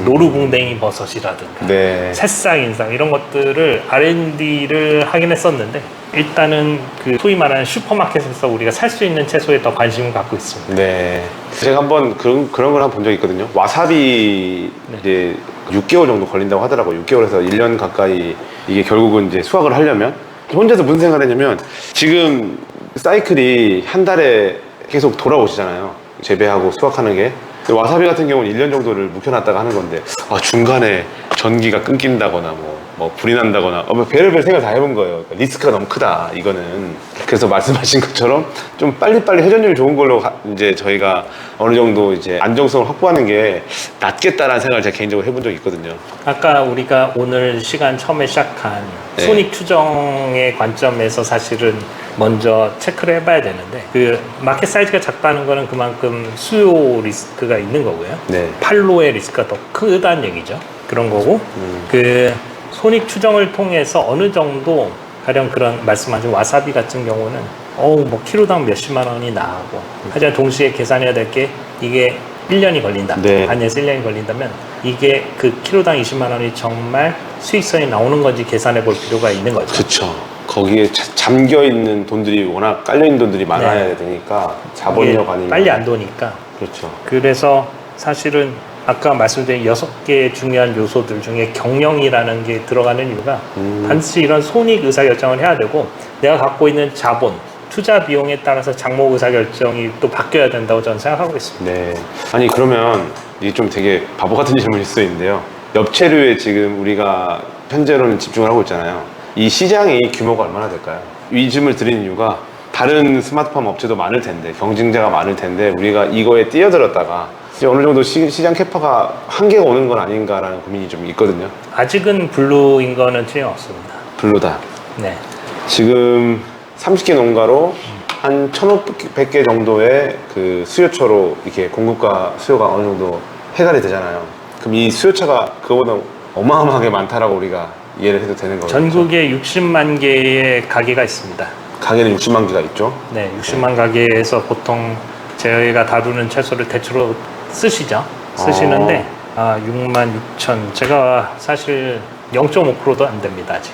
노루궁뎅이 버섯이라든가 네. 새싹 인삼 이런 것들을 R&D를 하긴 했었는데 일단은 그 소위 말하는 슈퍼마켓에서 우리가 살 수 있는 채소에 더 관심을 갖고 있습니다. 네. 제가 한번 그런 걸 한번 본 적이 있거든요. 와사비 이제 6개월 정도 걸린다고 하더라고요. 6개월에서 1년 가까이 이게 결국은 이제 수확을 하려면. 혼자서 무슨 생각을 했냐면 지금 사이클이 한 달에 계속 돌아오시잖아요. 재배하고 수확하는 게. 근데 와사비 같은 경우는 1년 정도를 묵혀놨다가 하는 건데, 중간에 전기가 끊긴다거나 뭐 불이 난다거나 별의별 생각을 다 해본 거예요. 그러니까 리스크가 너무 크다 이거는. 그래서 말씀하신 것처럼 좀 빨리빨리 회전율 좋은 걸로 이제 저희가 어느 정도 이제 안정성을 확보하는 게 낫겠다라는 생각을 제가 개인적으로 해본 적이 있거든요. 아까 우리가 오늘 시간 처음에 시작한 네. 손익 추정의 관점에서 사실은 먼저 체크를 해봐야 되는데 그 마켓 사이즈가 작다는 거는 그만큼 수요 리스크가 있는 거고요. 네. 팔로의 리스크가 더 크다는 얘기죠. 그런 거고 그 손익 추정을 통해서 어느 정도 가령 그런 말씀하신 와사비 같은 경우는 뭐 키로당 몇십만 원이 나가고 하지만 동시에 계산해야 될 게 이게 1년이 걸린다. 네. 반년에서 1년이 걸린다면 이게 그 키로당 20만 원이 정말 수익성이 나오는 건지 계산해 볼 필요가 있는 거죠. 그렇죠. 거기에 잠겨 있는 돈들이 워낙 깔려 있는 돈들이 많아야 되니까 자본력 이게 아니면 빨리 안 도니까. 그렇죠. 그래서 사실은 아까 말씀드린 6개의 중요한 요소들 중에 경영이라는 게 들어가는 이유가 반드시 이런 손익 의사결정을 해야 되고 내가 갖고 있는 자본, 투자 비용에 따라서 장목 의사결정이 또 바뀌어야 된다고 저는 생각하고 있습니다. 네. 아니 그러면 이게 좀 되게 바보 같은 질문일 수도 있는데요. 엽채류에 지금 우리가 현재로는 집중을 하고 있잖아요. 이 시장이 규모가 얼마나 될까요? 이 질문을 드린 이유가 다른 스마트팜 업체도 많을 텐데 경쟁자가 많을 텐데 우리가 이거에 뛰어들었다가 이제 어느 정도 시장 캐파가 한계가 오는 건 아닌가라는 고민이 좀 있거든요. 아직은 블루인 거는 틀림없습니다. 블루다. 네. 지금 30개 농가로 한 1,500개 정도의 그 수요처로 이렇게 공급과 수요가 어느 정도 해결이 되잖아요. 그럼 이 수요차가 그거보다 어마어마하게 많다라고 우리가 이해를 해도 되는 거죠. 전국에 60만 개의 가게가 있습니다. 가게는 60만 개가 있죠. 네, 60만 가게에서 보통 저희가 다루는 채소를 대체로 쓰시죠. 쓰시는데 6만 6천 제가 사실 0.5%도 안 됩니다 아직.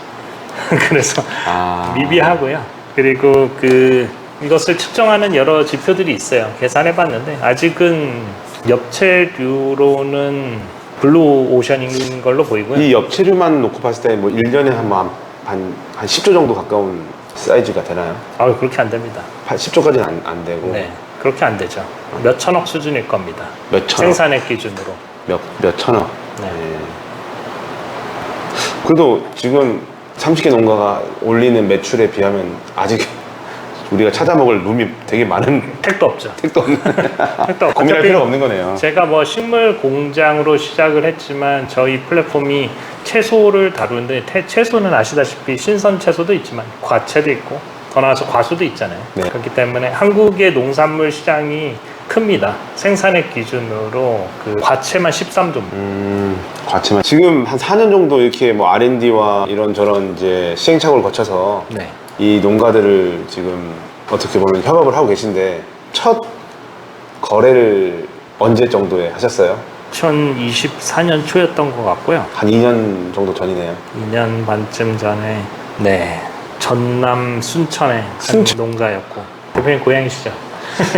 그래서 미비하고요. 그리고 그 이것을 측정하는 여러 지표들이 있어요. 계산해 봤는데 아직은 엽채류로는 블루 오션인 걸로 보이고요. 이 엽채류만 놓고 봤을 때 뭐 1년에 한 10조 정도 가까운 사이즈가 되나요? 아, 그렇게 안 됩니다. 10조까지는 안 되고 네, 그렇게 안 되죠. 몇 천억 수준일 겁니다. 몇 천억? 생산액 기준으로. 몇 천억? 네. 네. 그래도 지금 30개 농가가 올리는 매출에 비하면 아직 우리가 찾아 먹을 룸이 되게 많은 택도 없죠. 택도 없는 택도 없고. 고민할 어차피 필요가 없는 거네요. 제가 뭐 식물 공장으로 시작을 했지만 저희 플랫폼이 채소를 다루는데 채소는 아시다시피 신선 채소도 있지만 과채도 있고 더 나아가서 과수도 있잖아요. 네. 그렇기 때문에 한국의 농산물 시장이 큽니다. 생산액 기준으로 그 과채만 13조. 과치만 지금 한 4년 정도 이렇게 뭐 R&D와 이런저런 이제 시행착오를 거쳐서 네. 이 농가들을 지금 어떻게 보면 협업을 하고 계신데 첫 거래를 언제 정도에 하셨어요? 2024년 초였던 것 같고요. 한 2년 정도 전이네요. 2년 반쯤 전에 네 전남 순천의 한 농가였고 대표님 고향이시죠?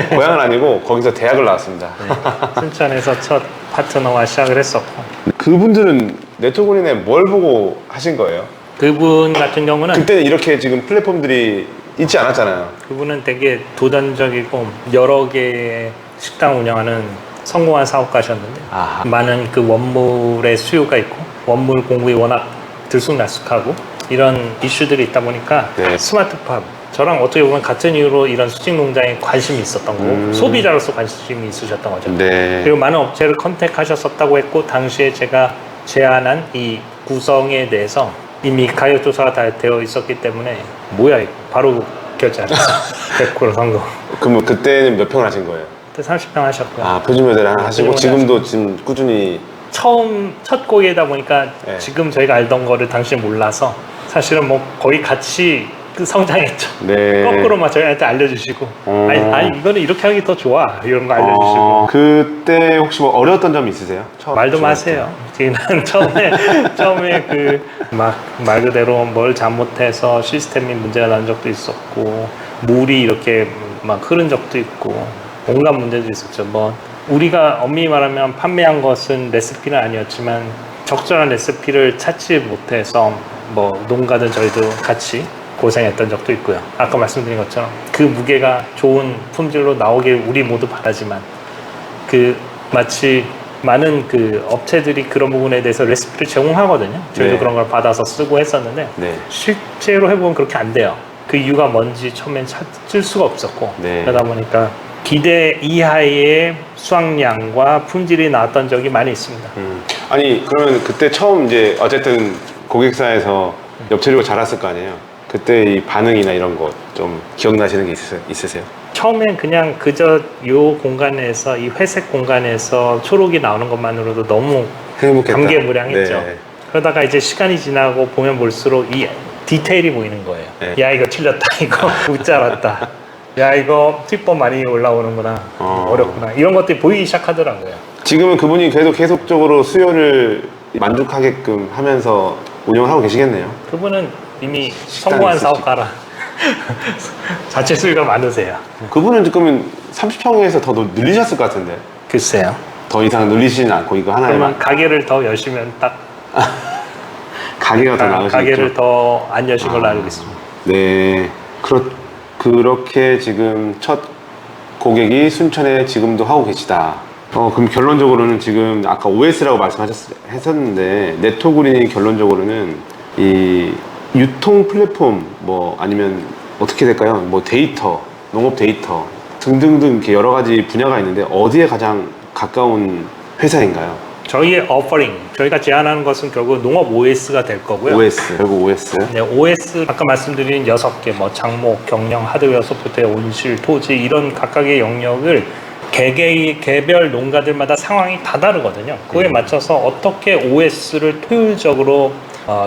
고향은 아니고 거기서 대학을 나왔습니다. 네. 순천에서 첫 파트너와 시작을 했었고 그분들은 네트워크인에 뭘 보고 하신 거예요? 그분 같은 경우는 그때는 이렇게 지금 플랫폼들이 있지 않았잖아요. 그분은 되게 도전적이고 여러 개의 식당 운영하는 성공한 사업가셨는데 아하. 많은 그 원물의 수요가 있고 원물 공급이 워낙 들쑥날쑥하고 이런 이슈들이 있다 보니까 네. 스마트팜 저랑 어떻게 보면 같은 이유로 이런 수직 농장에 관심이 있었던 거고 소비자로서 관심이 있으셨던 거죠. 네. 그리고 많은 업체를 컨택하셨었다고 했고 당시에 제가 제안한 이 구성에 대해서 이미 가격 조사가 다 되어 있었기 때문에 뭐야 이거 바로 결제하셨어요. 100% 성공. 그러면 그때는 몇 평을 하신 거예요? 그때 30평 하셨고요. 아, 표준 모델 하나 하시고 표준 지금도 지금 꾸준히 첫 고객이다 보니까 네. 지금 저희가 알던 거를 당시에 몰라서 사실은 뭐 거의 같이 그 성장했죠. 네. 거꾸로 저희한테 알려주시고 아니 이거는 이렇게 하기 더 좋아 이런 거 알려주시고 그때 혹시 뭐 어려웠던 점 있으세요? 말도 마세요. 지금 처음에 그 막 말 그대로 뭘 잘못해서 시스템이 문제가 난 적도 있었고 물이 이렇게 막 흐른 적도 있고 온갖 문제도 있었죠. 뭐 우리가 엄밀히 말하면 판매한 것은 레시피는 아니었지만 적절한 레시피를 찾지 못해서 뭐 농가든 저희도 같이 고생했던 적도 있고요. 아까 말씀드린 것처럼 그 무게가 좋은 품질로 나오길 우리 모두 바라지만 그 마치 많은 그 업체들이 그런 부분에 대해서 레시피를 제공하거든요. 저희도 네. 그런 걸 받아서 쓰고 했었는데 네. 실제로 해보면 그렇게 안 돼요. 그 이유가 뭔지 처음엔 찾을 수가 없었고 네. 그러다 보니까 기대 이하의 수확량과 품질이 나왔던 적이 많이 있습니다. 아니 그러면 그때 처음 이제 어쨌든 고객사에서 엽채류가 자랐을 거 아니에요? 그때 이 반응이나 이런 거 좀 기억나시는 게 있으세요? 처음엔 그냥 그저 요 공간에서 이 회색 공간에서 초록이 나오는 것만으로도 너무 행복했다. 감개무량했죠. 네. 그러다가 이제 시간이 지나고 보면 볼수록 이 디테일이 보이는 거예요. 네. 야 이거 틀렸다 이거 못 자랐다. 야 이거 팁법 많이 올라오는구나. 어렵구나. 이런 것들이 보이기 시작하더라고요. 지금은 그분이 계속적으로 수요를 만족하게끔 하면서 운영을 하고 계시겠네요. 그분은 이미 성공한 있으시고. 사업가라. 자체 수요가 많으세요. 그분은 지금은 30평에서 더 늘리셨을 것 같은데 글쎄요. 더 이상 늘리시진 않고 이거 그러면 하나에만 가게를 더 여시면 딱 가게가 더 나으시겠죠. 가게를 더 안 여신 걸로 알고 있습니다. 네, 그렇게 지금 첫 고객이 순천에 지금도 하고 계시다. 그럼 결론적으로는 지금 아까 OS라고 말씀하셨었는데 네토그린이 결론적으로는 이 유통 플랫폼 뭐 아니면 어떻게 될까요? 뭐 데이터, 농업 데이터 등등등 이렇게 여러 가지 분야가 있는데 어디에 가장 가까운 회사인가요? 저희의 어퍼링, 저희가 제안하는 것은 결국 농업 OS가 될 거고요. OS, 결국 OS. 네, OS 아까 말씀드린 6개, 뭐 장목, 경영, 하드웨어, 소프트웨어, 온실, 토지 이런 각각의 영역을 개별 농가들마다 상황이 다 다르거든요. 그거에 맞춰서 어떻게 OS를 효율적으로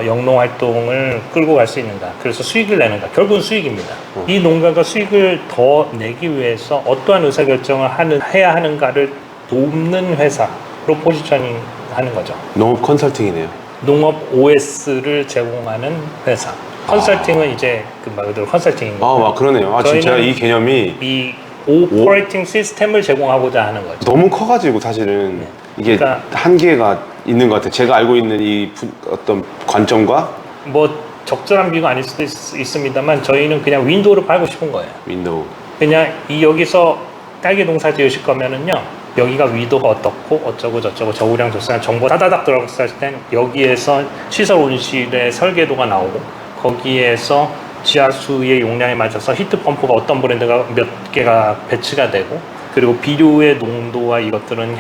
영농 활동을 끌고 갈 수 있는가, 그래서 수익을 내는가, 결국은 수익입니다. 이 농가가 수익을 더 내기 위해서 어떠한 의사결정을 해야 하는가를 돕는 회사로 포지셔닝 하는 거죠. 농업 컨설팅이네요. 농업 OS를 제공하는 회사. 컨설팅은 이제 그 말 그대로 컨설팅인 아, 거고 그러네요. 진짜 저희는 이 개념이 이 오퍼레이팅 시스템을 제공하고자 하는 거죠. 너무 커가지고 사실은 이게 그러니까- 한계가 있는 것 같아요. 제가 알고 있는 이 어떤 관점과 뭐 적절한 비유가 아닐 수도 있습니다만 저희는 그냥 윈도우를 팔고 싶은 거예요. 윈도우. 그냥 여기서 딸기 농사 지으실 거면은요 여기가 위도가 어떻고 어쩌고 저쩌고 저우량 조사한 정보 따다닥 들어갔을 땐 여기에서 시설 온실의 설계도가 나오고 거기에서 지하수의 용량에 맞춰서 히트펌프가 어떤 브랜드가 몇 개가 배치가 되고 그리고 비료의 농도와 이것들은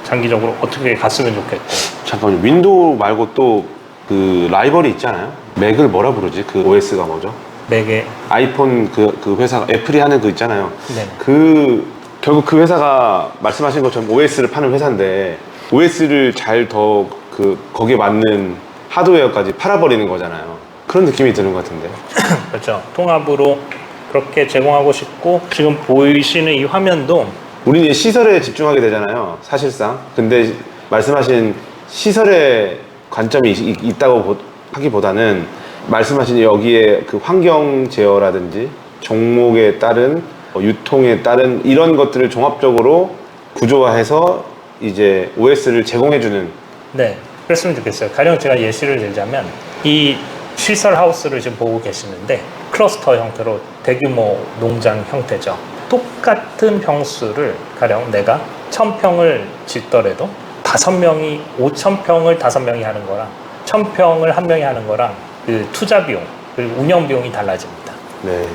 장기적으로 어떻게 갔으면 좋겠고 잠깐만요. 윈도우 말고 또 그 라이벌이 있잖아요. 맥을 뭐라 부르지? 그 OS가 뭐죠? 맥에 아이폰 그 회사 애플이 하는 그 있잖아요. 네. 결국 그 회사가 말씀하신 것처럼 OS를 파는 회사인데 OS를 잘 더 거기에 맞는 하드웨어까지 팔아버리는 거잖아요. 그런 느낌이 드는 것 같은데. 그렇죠. 통합으로 그렇게 제공하고 싶고 지금 보이시는 이 화면도 우리는 이제 시설에 집중하게 되잖아요. 사실상. 근데 말씀하신 시설의 관점이 있다고 하기보다는 말씀하신 여기에 그 환경 제어라든지 종목에 따른 유통에 따른 이런 것들을 종합적으로 구조화해서 이제 OS를 제공해주는. 네, 그랬으면 좋겠어요. 가령 제가 예시를 들자면 이 시설 하우스를 지금 보고 계시는데 클러스터 형태로 대규모 농장 형태죠. 똑같은 평수를 가령 내가 1000평을 짓더라도 5명이 5000평을 5명이 하는 거랑 1000평을 1명이 하는 거랑 그 투자 비용 그리고 운영 비용이 달라집니다. 네.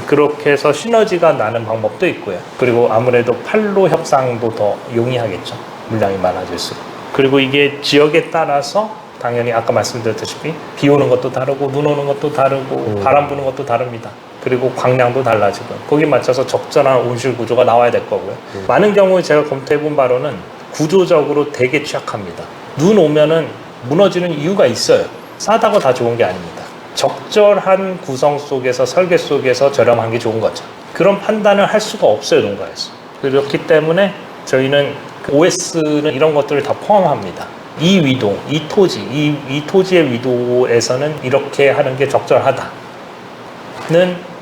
그렇게 해서 시너지가 나는 방법도 있고요. 그리고 아무래도 판로 협상도 더 용이하겠죠. 물량이 많아질수록. 그리고 이게 지역에 따라서 당연히 아까 말씀드렸다시피 비 오는 것도 다르고 눈 오는 것도 다르고 바람 부는 것도 다릅니다. 그리고 광량도 달라지고 거기에 맞춰서 적절한 온실 구조가 나와야 될 거고요. 많은 경우에 제가 검토해 본 바로는 구조적으로 되게 취약합니다. 눈 오면은 무너지는 이유가 있어요. 싸다고 다 좋은 게 아닙니다. 적절한 구성 속에서 설계 속에서 저렴한 게 좋은 거죠. 그런 판단을 할 수가 없어요, 농가에서. 그렇기 때문에 저희는 OS는 이런 것들을 다 포함합니다. 이 위도, 이 토지, 이 토지의 위도에서는 이렇게 하는 게 적절하다는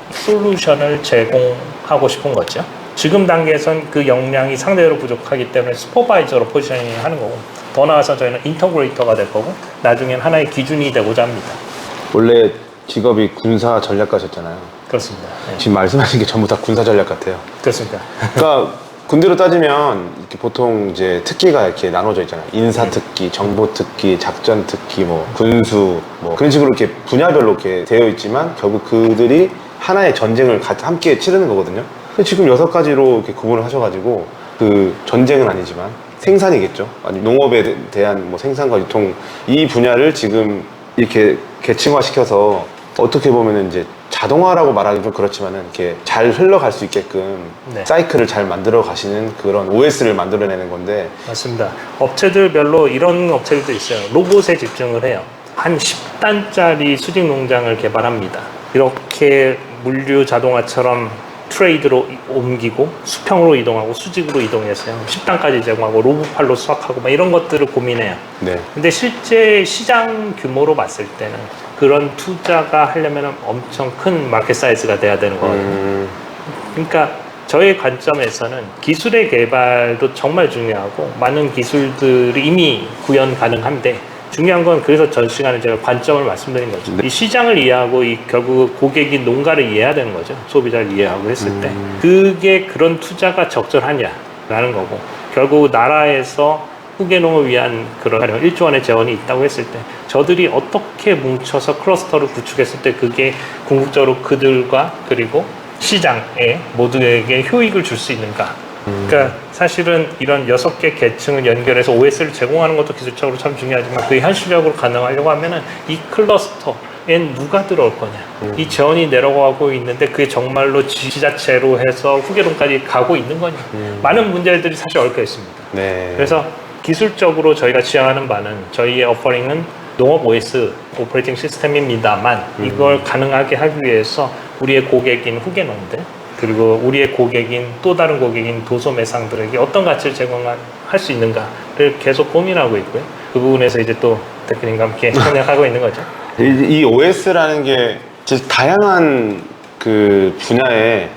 솔루션을 제공하고 싶은 거죠. 지금 단계에선 그 역량이 상대적으로 부족하기 때문에 슈퍼바이저로 포지셔닝 하는 거고 더 나아가서 저희는 인터그레이터가 될 거고 나중엔 하나의 기준이 되고자 합니다. 원래 직업이 군사 전략가셨잖아요. 그렇습니다. 네. 지금 말씀하신 게 전부 다 군사 전략 같아요. 그렇습니다. 그러니까 군대로 따지면 이렇게 보통 이제 특기가 이렇게 나눠져 있잖아요. 인사 특기, 정보 특기, 작전 특기, 뭐 군수, 뭐 그런 식으로 이렇게 분야별로 이렇게 되어 있지만 결국 그들이 하나의 전쟁을 함께 치르는 거거든요. 근데 지금 6가지로 이렇게 구분을 하셔가지고 그 전쟁은 아니지만 생산이겠죠. 아니 농업에 대한 뭐 생산과 유통 이 분야를 지금 이렇게 계층화 시켜서 어떻게 보면은 이제 자동화라고 말하기 좀 그렇지만은 이렇게 잘 흘러갈 수 있게끔 네. 사이클을 잘 만들어 가시는 그런 OS를 만들어내는 건데. 맞습니다. 업체들별로 이런 업체들도 있어요. 로봇에 집중을 해요. 한 10단짜리 수직 농장을 개발합니다. 이렇게 물류 자동화처럼 트레이드로 옮기고 수평으로 이동하고 수직으로 이동해서요. 10단까지 제공하고 로봇팔로 수확하고 막 이런 것들을 고민해요. 네. 근데 실제 시장 규모로 봤을 때는 그런 투자가 하려면 엄청 큰 마켓 사이즈가 돼야 되는 거거든요. 그러니까 저의 관점에서는 기술의 개발도 정말 중요하고 많은 기술들이 이미 구현 가능한데 중요한 건 그래서 전 시간에 제가 관점을 말씀드린 거죠. 이 시장을 이해하고 결국 고객이 농가를 이해해야 되는 거죠. 소비자를 이해하고 했을 때 그게 그런 투자가 적절하냐라는 거고 결국 나라에서 후계농을 위한 그런 1조 원의 재원이 있다고 했을 때 저들이 어떻게 뭉쳐서 클러스터를 구축했을 때 그게 궁극적으로 그들과 그리고 시장에 모두에게 효익을 줄 수 있는가. 그러니까 사실은 이런 6개 계층을 연결해서 OS를 제공하는 것도 기술적으로 참 중요하지만 그게 현실적으로 가능하려고 하면은 이 클러스터엔 누가 들어올 거냐. 이 재원이 내려가고 있는데 그게 정말로 지자체로 해서 후계농까지 가고 있는 거냐. 많은 문제들이 사실 얽혀 있습니다. 네. 그래서 기술적으로 저희가 지향하는 바는 저희의 오퍼링은 농업 OS 오퍼레이팅 시스템입니다만 이걸 가능하게 하기 위해서 우리의 고객인 후계농들 그리고 우리의 고객인 또 다른 고객인 도소매상들에게 어떤 가치를 제공할 수 있는가를 계속 고민하고 있고요. 그 부분에서 이제 또 대표님과 함께 협력하고 있는 거죠. 이 OS라는 게 진짜 다양한 그 분야에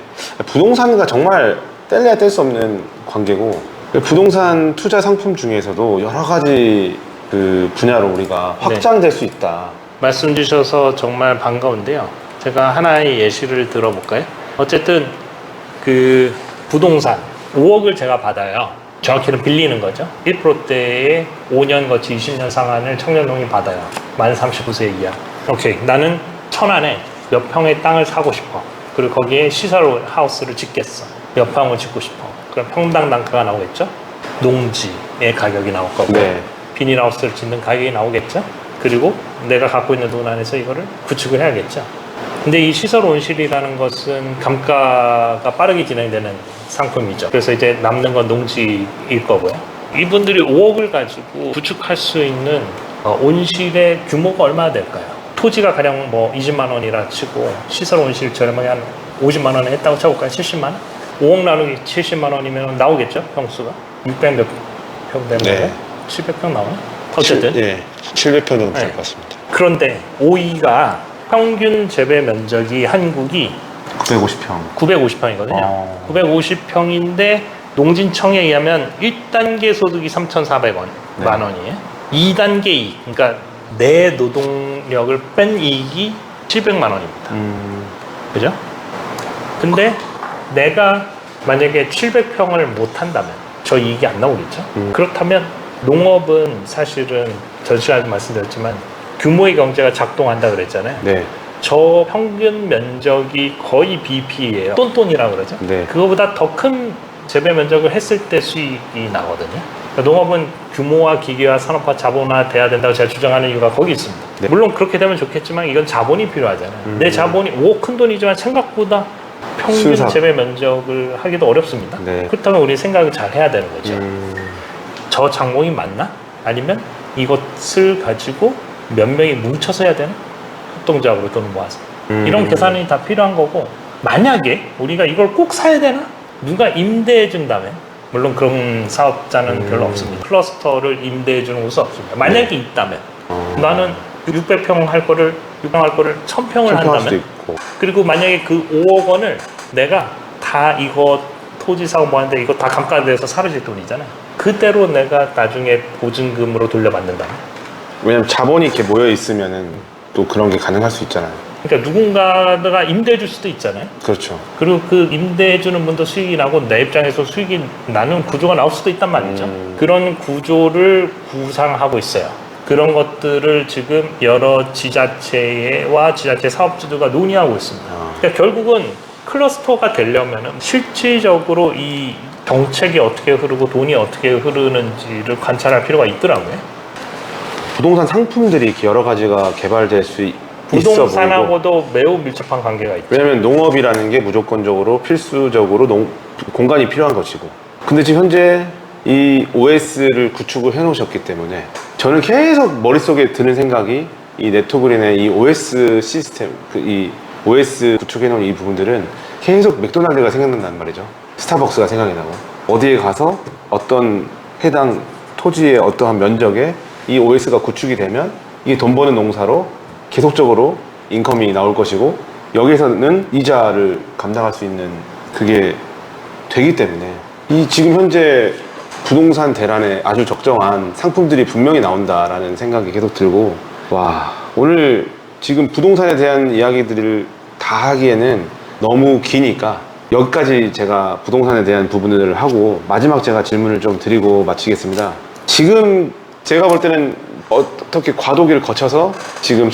부동산과 정말 뗄래야 뗄 수 없는 관계고, 부동산 투자 상품 중에서도 여러 가지 그 분야로 우리가 확장될 수 있다. 말씀 주셔서 정말 반가운데요. 제가 하나의 예시를 들어볼까요? 어쨌든 그 부동산 5억을 제가 받아요. 정확히는 빌리는 거죠. 1%대에 5년 거치 20년 상한을 청년동이 받아요. 만 39세 이하. 오케이. 나는 천안에 몇 평의 땅을 사고 싶어. 그리고 거기에 시설 하우스를 짓겠어. 몇 평을 짓고 싶어. 그럼 평당 단가가 나오겠죠? 농지의 가격이 나올 거고, 네. 비닐하우스를 짓는 가격이 나오겠죠? 그리고 내가 갖고 있는 돈 안에서 이거를 구축을 해야겠죠? 근데 이 시설 온실이라는 것은 감가가 빠르게 진행되는 상품이죠. 그래서 이제 남는 건 농지일 거고요. 이분들이 5억을 가지고 구축할 수 있는 온실의 규모가 얼마나 될까요? 토지가 가령 뭐 20만 원이라 치고 시설 온실 저렴하게 한 50만 원에 했다고 쳐볼까요? 70만 원? 5억 나누기 70만 원이면 나오겠죠? 평수가? 600 몇 평 되는 네. 거예요? 700평 나오나? 어쨌든. 예, 700평 정도 될 네. 것 같습니다. 그런데 오이가 평균 재배 면적이 한국이 950평. 950평이거든요. 950평인데 농진청에 의하면 1단계 소득이 3,400원 네. 만 원이에요. 2단계 이익, 그러니까 내 노동력을 뺀 이익이 700만 원입니다. 그죠? 근데 내가 만약에 700평을 못 한다면 저 이익이 안 나오겠죠? 그렇다면 농업은 사실은 전 시간에 말씀드렸지만 규모의 경제가 작동한다 그랬잖아요. 네. 저 평균 면적이 거의 BP예요. 똔똔이라고 그러죠. 네. 그거보다 더 큰 재배 면적을 했을 때 수익이 나거든요. 그러니까 농업은 규모화, 기계화, 산업화, 자본화 돼야 된다고 제가 주장하는 이유가 거기 있습니다. 네. 물론 그렇게 되면 좋겠지만 이건 자본이 필요하잖아요. 내 자본이 5억 큰 돈이지만 생각보다 평균 순삭. 재배 면적을 하기도 어렵습니다. 네. 그렇다면 우리 생각을 잘 해야 되는 거죠. 저 장목이 맞나? 아니면 이것을 가지고 몇 명이 뭉쳐서 해야 되나? 협동작으로 돈을 모아서. 이런 계산이 다 필요한 거고, 만약에 우리가 이걸 꼭 사야 되나? 누가 임대해 준다면, 물론 그런 사업자는 별로 없습니다. 클러스터를 임대해 주는 곳은 없습니다. 만약에 있다면, 나는 600평 할 거를 1000평을 수도 한다면, 있고. 그리고 만약에 그 5억 원을 내가 다 이거 토지 사고 뭐 하는데 이거 다 감가돼서 사라질 돈이잖아요. 그대로 내가 나중에 보증금으로 돌려받는다면. 왜냐면 자본이 이렇게 모여 있으면은 또 그런 게 가능할 수 있잖아요. 그러니까 누군가가 임대해 줄 수도 있잖아요. 그렇죠. 그리고 그 임대해 주는 분도 수익이 나고 내 입장에서 수익이 나는 구조가 나올 수도 있단 말이죠. 그런 구조를 구상하고 있어요. 그런 것들을 지금 여러 지자체와 지자체 사업주들과 논의하고 있습니다. 그러니까 결국은 클러스터가 되려면 실질적으로 이 정책이 어떻게 흐르고 돈이 어떻게 흐르는지를 관찰할 필요가 있더라고요. 부동산 상품들이 이렇게 여러 가지가 개발될 수 있어 보이고. 부동산하고도 매우 밀접한 관계가 있죠. 왜냐면 농업이라는 게 무조건적으로 필수적으로 공간이 필요한 것이고, 근데 지금 현재 이 OS를 구축을 해 놓으셨기 때문에 저는 계속 머릿속에 드는 생각이 이 네토그린의 이 OS 시스템, 이 OS 구축해 놓은 이 부분들은 계속 맥도날드가 생각난단 말이죠. 스타벅스가 생각이 나고, 어디에 가서 어떤 해당 토지의 어떠한 면적에 이 OS가 구축이 되면 이게 돈 버는 농사로 계속적으로 인컴이 나올 것이고, 여기에서는 이자를 감당할 수 있는 그게 되기 때문에 이 지금 현재 부동산 대란에 아주 적정한 상품들이 분명히 나온다라는 생각이 계속 들고, 와, 오늘 지금 부동산에 대한 이야기들을 다 하기에는 너무 기니까 여기까지 제가 부동산에 대한 부분을 하고, 마지막 제가 질문을 좀 드리고 마치겠습니다. 지금 제가 볼 때는 어떻게 과도기를 거쳐서 지금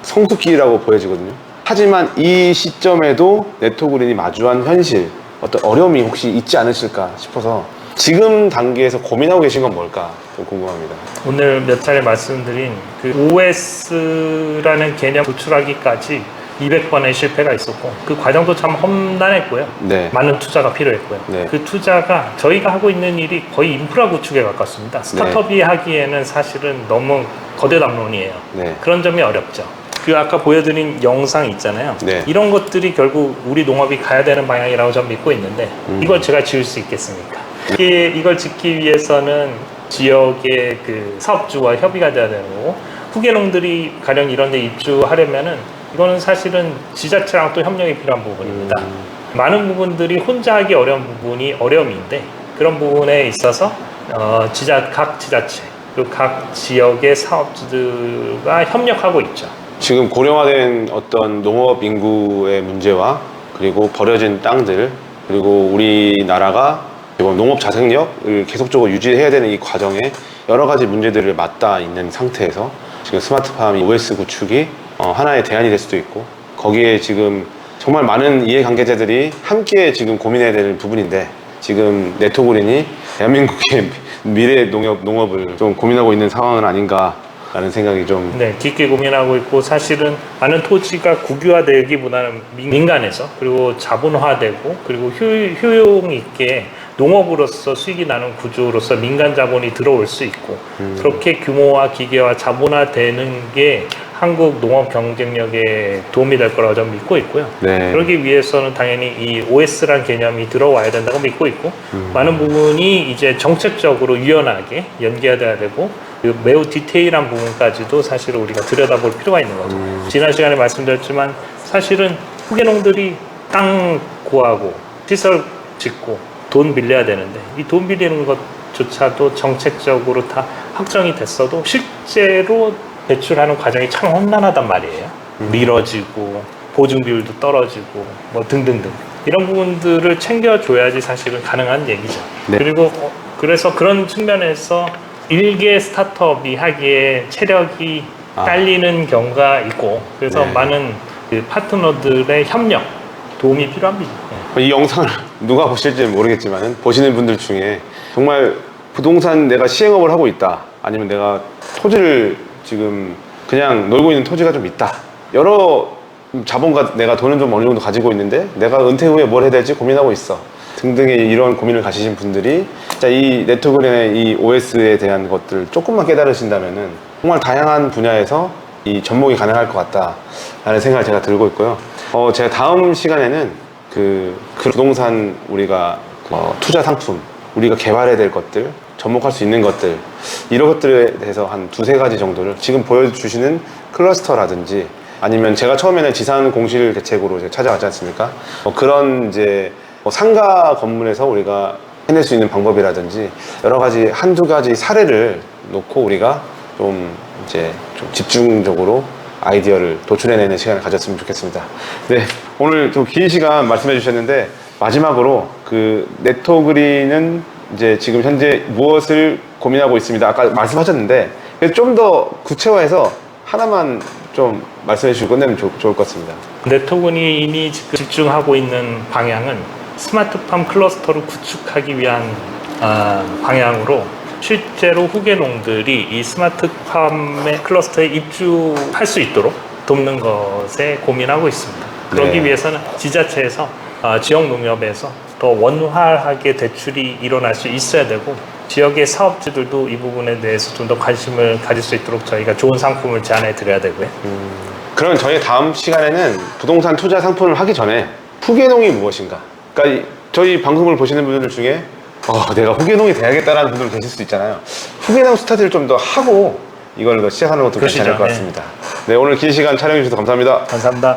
성숙기라고 보여지거든요. 하지만 이 시점에도 네토그린이 마주한 현실, 어떤 어려움이 혹시 있지 않으실까 싶어서 지금 단계에서 고민하고 계신 건 뭘까 좀 궁금합니다. 오늘 몇 차례 말씀드린 그 OS라는 개념 도출하기까지 200번의 실패가 있었고, 그 과정도 참 험난했고요. 네. 많은 투자가 필요했고요. 네. 그 투자가 저희가 하고 있는 일이 거의 인프라 구축에 가깝습니다. 스타트업이 하기에는 사실은 너무 거대 담론이에요. 네. 그런 점이 어렵죠. 그 아까 보여드린 영상 있잖아요. 네. 이런 것들이 결국 우리 농업이 가야 되는 방향이라고 저는 믿고 있는데, 이걸 제가 지을 수 있겠습니까? 이걸 짓기 위해서는 지역의 그 사업주와 협의가 돼야 되고, 후계농들이 가령 이런 데 입주하려면은 이거는 사실은 지자체랑 또 협력이 필요한 부분입니다. 많은 부분들이 혼자 하기 어려운 부분이 어려움인데 그런 부분에 있어서 각 지자체 그리고 각 지역의 사업주들과 협력하고 있죠. 지금 고령화된 어떤 농업 인구의 문제와 그리고 버려진 땅들 그리고 우리나라가 농업 자생력을 계속적으로 유지해야 되는 이 과정에 여러 가지 문제들을 맞닿아 있는 상태에서 지금 스마트팜 OS 구축이 하나의 대안이 될 수도 있고 거기에 지금 정말 많은 이해관계자들이 함께 지금 고민해야 되는 부분인데 지금 네토그린이 대한민국의 미래 농업을 좀 고민하고 있는 상황은 아닌가라는 생각이 좀 네, 깊게 고민하고 있고 사실은 많은 토지가 국유화되기보다는 민간에서 그리고 자본화되고 그리고 효용 있게 농업으로서 수익이 나는 구조로서 민간 자본이 들어올 수 있고 그렇게 규모화, 기계화, 자본화되는 게 한국 농업 경쟁력에 도움이 될 거라고 저는 믿고 있고요. 네. 그러기 위해서는 당연히 이 OS란 개념이 들어와야 된다고 믿고 있고 많은 부분이 이제 정책적으로 유연하게 연계돼야 되고 그리고 매우 디테일한 부분까지도 사실 우리가 들여다볼 필요가 있는 거죠. 지난 시간에 말씀드렸지만 사실은 후계농들이 땅 구하고 시설 짓고 돈 빌려야 되는데 이 돈 빌리는 것조차도 정책적으로 다 확정이 됐어도 실제로 대출하는 과정이 참 험난하단 말이에요. 미뤄지고 보증 비율도 떨어지고 뭐 등등등 이런 부분들을 챙겨줘야지 사실은 가능한 얘기죠. 네. 그리고 그래서 그런 측면에서 일개 스타트업이 하기에 체력이 딸리는 경우가 있고 그래서 네. 많은 그 파트너들의 협력 도움이 필요합니다. 이 영상을 누가 보실지 모르겠지만 보시는 분들 중에 정말 부동산 내가 시행업을 하고 있다 아니면 내가 토지를 지금 그냥 놀고 있는 토지가 좀 있다 여러 자본과 내가 돈은 좀 어느 정도 가지고 있는데 내가 은퇴 후에 뭘 해야 될지 고민하고 있어 등등의 이런 고민을 가지신 분들이 자, 이 네토그린의 이 OS에 대한 것들을 조금만 깨달으신다면은 정말 다양한 분야에서 이 접목이 가능할 것 같다라는 생각을 제가 들고 있고요. 제가 다음 시간에는 그 부동산 우리가 투자 상품 우리가 개발해야 될 것들 접목할 수 있는 것들 이런 것들에 대해서 한 두세 가지 정도를 지금 보여주시는 클러스터라든지 아니면 제가 처음에는 지산 공실 대책으로 제가 찾아왔지 않습니까? 그런 이제 상가 건물에서 우리가 해낼 수 있는 방법이라든지 여러 가지 한두 가지 사례를 놓고 우리가 좀 이제 좀 집중적으로 아이디어를 도출해내는 시간을 가졌으면 좋겠습니다. 네, 오늘 좀 긴 시간 말씀해 주셨는데 마지막으로 그 네토그린은 이제 지금 현재 무엇을 고민하고 있습니다. 아까 말씀하셨는데 좀 더 구체화해서 하나만 좀 말씀해 주시고 끝내면 좋을 것 같습니다. 네토그린이 지금 집중하고 있는 방향은 스마트팜 클러스터를 구축하기 위한 방향으로 실제로 후계농들이 이 스마트팜의 클러스터에 입주할 수 있도록 돕는 것에 고민하고 있습니다. 그러기 네. 위해서는 지자체에서 지역 농협에서 더 원활하게 대출이 일어날 수 있어야 되고 지역의 사업주들도 이 부분에 대해서 좀 더 관심을 가질 수 있도록 저희가 좋은 상품을 제안해 드려야 되고요. 그러면 저희 다음 시간에는 부동산 투자 상품을 하기 전에 후계농이 무엇인가? 그러니까 저희 방송을 보시는 분들 중에 내가 후계농이 돼야겠다라는 분들 계실 수도 있잖아요. 후계농 스타트를 좀 더 하고 이걸 더 시작하는 것도 괜찮을 것 같습니다. 네, 오늘 긴 시간 촬영해 주셔서 감사합니다. 감사합니다.